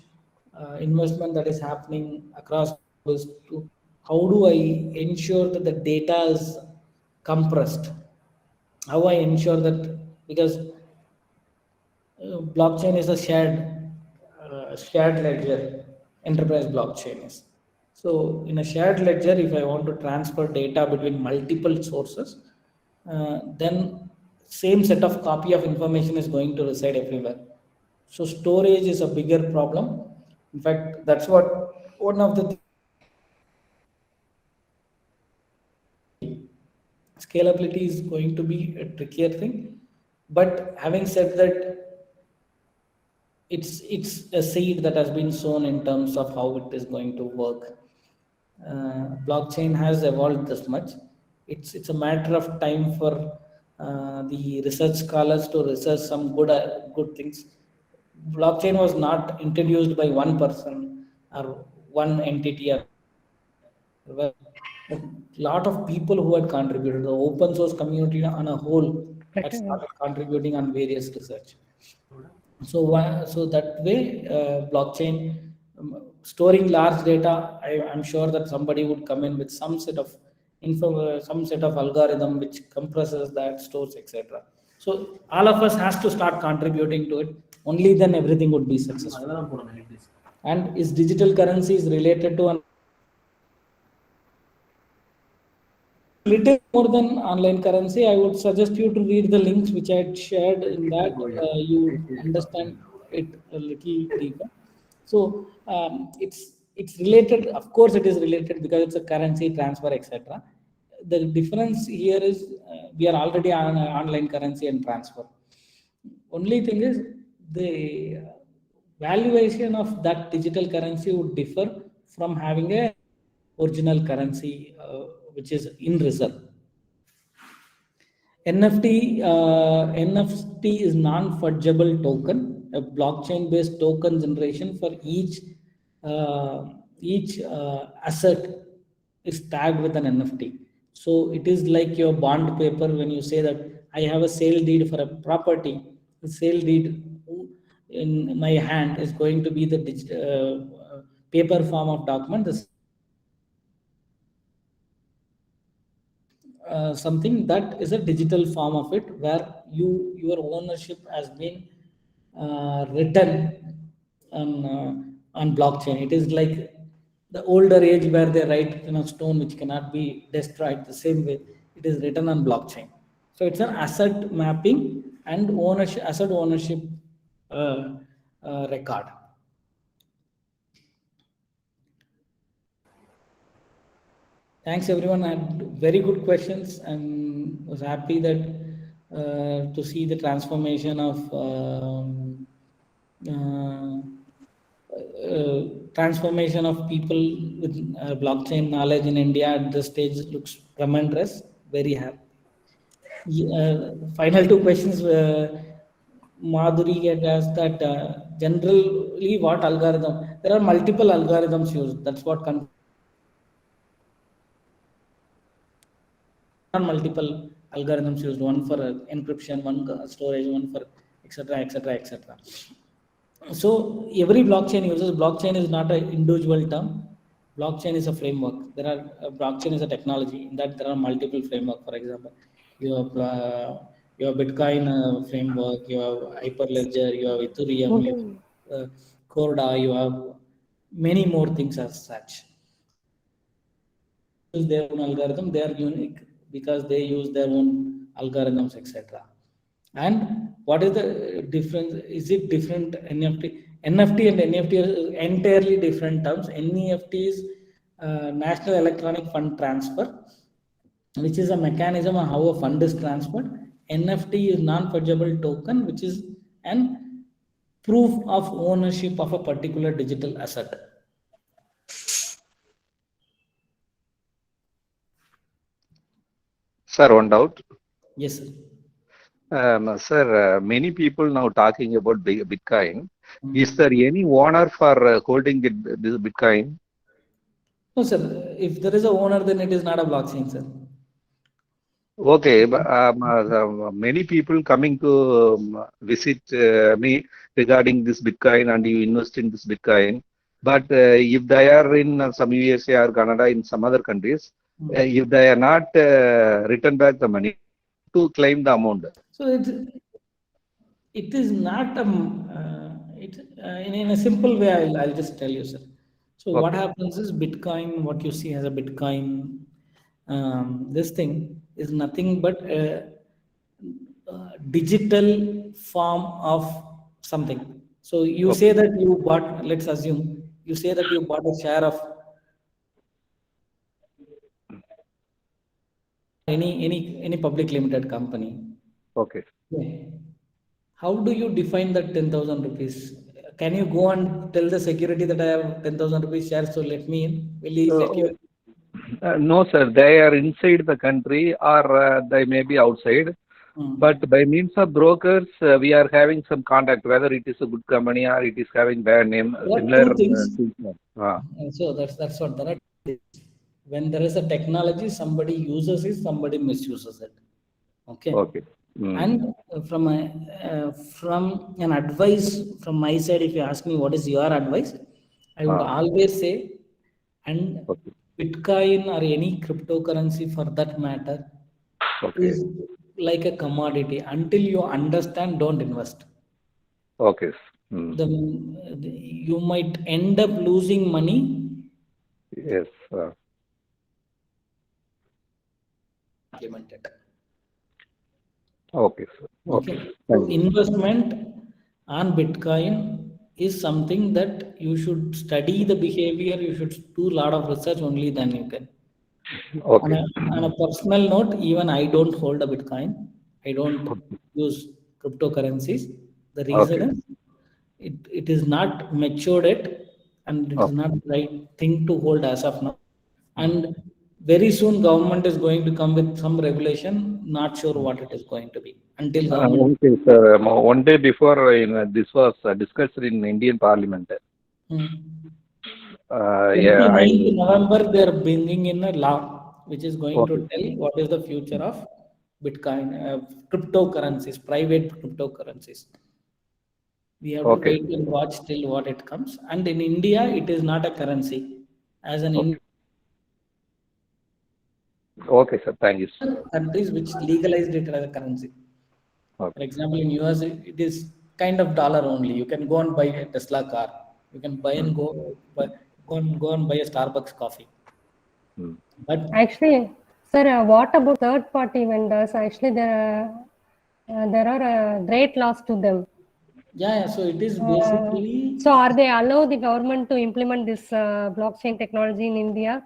investment that is happening across is to how do I ensure that the data is compressed. How I ensure that, because blockchain is a shared ledger, enterprise blockchain is. So in a shared ledger, if I want to transfer data between multiple sources, then same set of copy of information is going to reside everywhere. So storage is a bigger problem. In fact, that's what one of the scalability is going to be a trickier thing. But having said that, it's a seed that has been sown in terms of how it is going to work. Blockchain has evolved this much. It's a matter of time for the research scholars to research some good things. Blockchain was not introduced by one person or one entity, or a lot of people who had contributed. The open source community on a whole had started contributing on various research. So that way, blockchain, storing large data, I'm sure that somebody would come in with some set of some set of algorithm which compresses that, stores, etc. So all of us has to start contributing to it. Only then everything would be successful. And is digital currencies related to an little more than online currency? I would suggest you to read the links which I had shared. In that, you understand it a little deeper. So it's related. Of course, it is related because it's a currency transfer, etc. The difference here is we are already on online currency and transfer. Only thing is the valuation of that digital currency would differ from having a original currency which is in reserve. NFT is non-fungible token, a blockchain-based token generation for each asset is tagged with an NFT. So it is like your bond paper. When you say that I have a sale deed for a property, the sale deed in my hand is going to be the paper form of document. This something that is a digital form of it, where your ownership has been written on blockchain. It is like the older age where they write in a stone which cannot be destroyed. The same way it is written on blockchain. So it's an asset mapping and asset ownership record. Thanks everyone. I had very good questions and was happy that to see the transformation of people with blockchain knowledge in India at this stage. Looks tremendous. Very happy. Final two questions. Madhuri had asked that generally what algorithm? There are multiple algorithms used. That's what multiple algorithms used, one for encryption, one storage, one for etc. So every blockchain uses. Blockchain is not an individual term. Blockchain is a framework. Blockchain is a technology. In that there are multiple framework. For example, you have Bitcoin framework, you have Hyperledger, you have Ethereum, you have Corda, you have many more things as such. Use their own algorithm. They are unique because they use their own algorithms, etc. And what is the difference? Is it different? NFT and NFT are entirely different terms. NEFT is National Electronic Fund Transfer, which is a mechanism of how a fund is transferred. NFT is non-fungible token, which is an proof of ownership of a particular digital asset. Sir, one doubt. Yes, sir. Sir, many people now talking about Bitcoin. Is there any owner for holding this Bitcoin? No, sir. If there is a owner, then it is not a blockchain, sir. Okay, but many people coming to visit me regarding this Bitcoin, and you invest in this Bitcoin. But if they are in some USA or Canada, in some other countries, if they are not return back the money to claim the amount. So it is not in a simple way. I'll just tell you, sir. So what Okay. happens is Bitcoin. What you see as a Bitcoin, this thing is nothing but a digital form of something. So you say that you bought. Let's assume you say that you bought a share of any public limited company. Okay. Yeah. How do you define that 10,000 rupees? Can you go and tell the security that I have 10,000 rupees shares, so let me in? Will he let you in? No, sir. They are inside the country or they may be outside. Hmm. But by means of brokers, we are having some contact, whether it is a good company or it is having bad name, There are similar two things. things. And so that's what there are. When there is a technology, somebody uses it, somebody misuses it. Okay. Okay. And from an advice from my side, if you ask me what is your advice, I would always say, and Okay. Bitcoin or any cryptocurrency for that matter Okay. is like a commodity. Until you understand, don't invest. Okay. You might end up losing money. Yes. Implemented. Okay, sir. Okay. Okay. So Thank you. investment on Bitcoin is something that you should study the behavior. You should do a lot of research, only then you can. On Okay. a personal note, even I don't hold a Bitcoin. I don't use cryptocurrencies. The reason Okay. is it is not matured yet, and it is not the right thing to hold as of now. And very soon, government is going to come with some regulation. Not sure what it is going to be until government. Okay, sir. One day before this was discussed in Indian Parliament. Hmm. Yeah, 29th November, they are bringing in a law which is going to Okay. tell what is the future of Bitcoin, cryptocurrencies, private cryptocurrencies. We have to Okay. wait and watch till what it comes. And in India, it is not a currency. As an Okay. Okay, sir. Thank you. countries which legalized it as a currency. For Okay. example, in US, it is kind of dollar only. You can go and buy a Tesla car. You can buy and go and buy a Starbucks coffee. But Actually, sir, what about third-party vendors? Actually, there are great loss to them. yeah, so it is basically So, are they allow the government to implement this blockchain technology in India?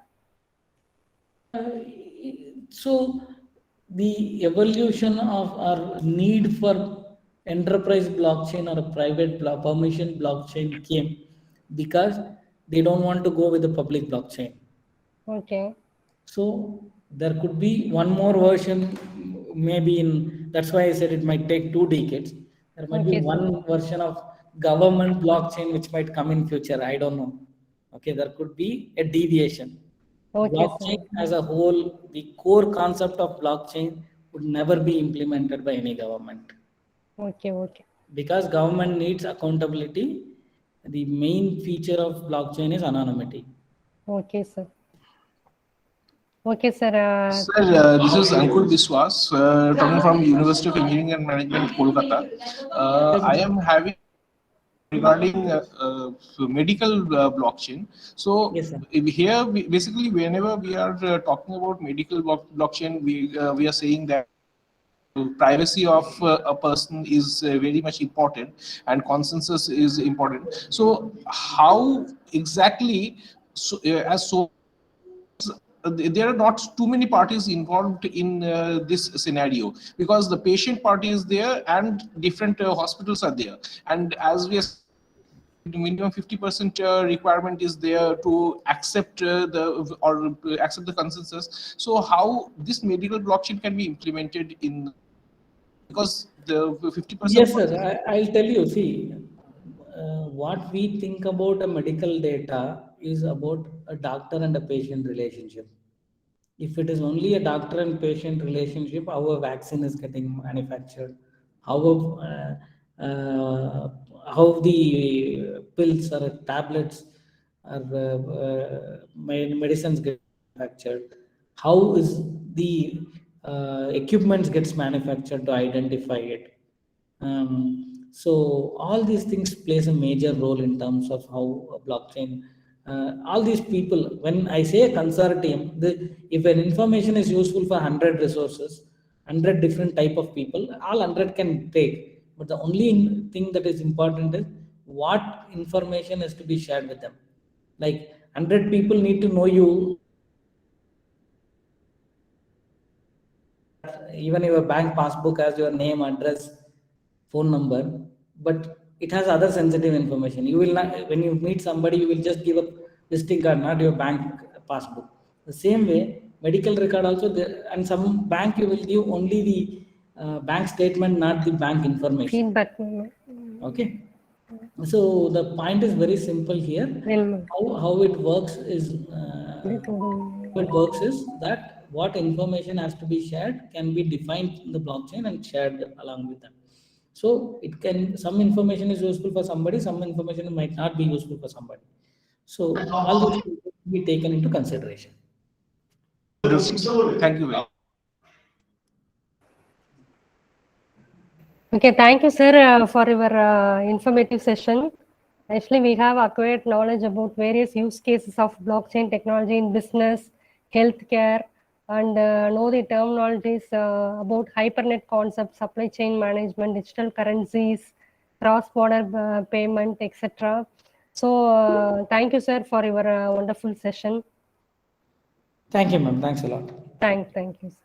so the evolution of our need for enterprise blockchain or a private permission blockchain came because they don't want to go with the public blockchain. Okay. So there could be one more version, maybe in that's why I said it might take 2 decades. There might be Okay, sir. one version of government blockchain which might come in future. I don't know. Okay, there could be a deviation. Okay, sir. Blockchain as a whole, the core concept of blockchain would never be implemented by any government Okay, okay. because government needs accountability. The main feature of blockchain is anonymity. Okay, sir. Okay, sir. Sir, this is Ankur Biswas, talking from University of Engineering and Management, Kolkata. I am having regarding medical blockchain. So Yes, sir. here, basically, whenever we are talking about medical blockchain, we are saying that privacy of a person is very much important and consensus is important. So how exactly, there are not too many parties involved in this scenario, because the patient party is there and different hospitals are there, and as we are, the minimum 50% requirement is there to accept accept the consensus. So how this medical blockchain can be implemented in, because the 50%. Yes, sir. I'll tell you. See, what we think about a medical data is about a doctor and a patient relationship. If it is only a doctor and patient relationship, how a vaccine is getting manufactured, how the pills or tablets or medicines get manufactured, how is the equipment gets manufactured to identify it. So all these things plays a major role in terms of how a blockchain. All these people, when I say a consortium, if an information is useful for 100 resources, 100 different type of people, all 100 can take. But the only thing that is important is what information is to be shared with them. Like 100 people need to know you, even your bank passbook has your name, address, phone number, but it has other sensitive information. You will not, when you meet somebody, you will just give a visiting card, not your bank passbook. The same way, medical record also, and some bank you will give only the bank statement, not the bank information. Feedback. Okay. So the point is very simple here. How it works is that what information has to be shared can be defined in the blockchain and shared along with them. So it can, some information is useful for somebody, some information might not be useful for somebody. So all these things will be taken into consideration. Thank you very much. Okay, thank you, sir, for your informative session. Actually, we have acquired knowledge about various use cases of blockchain technology in business, healthcare, and know the terminologies about hypernet concept, supply chain management, digital currencies, cross-border payment, etc. So, thank you, sir, for your wonderful session. Thank you, ma'am. Thanks a lot. Thank you, sir.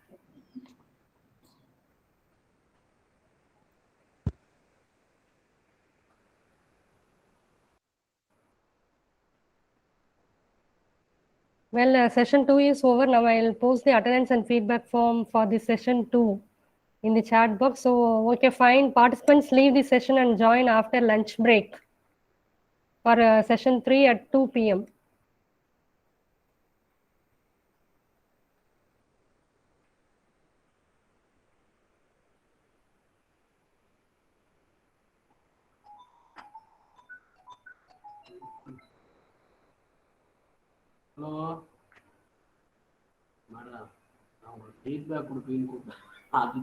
Well, session 2 is over. Now I'll post the attendance and feedback form for the session 2 in the chat box. So, okay, fine. Participants leave the session and join after lunch break for session 3 at 2 p.m. Hello madam நான் உங்களுக்கு feedback கொடுப்பீங்கன்னு கூப்பிட்டேன் அது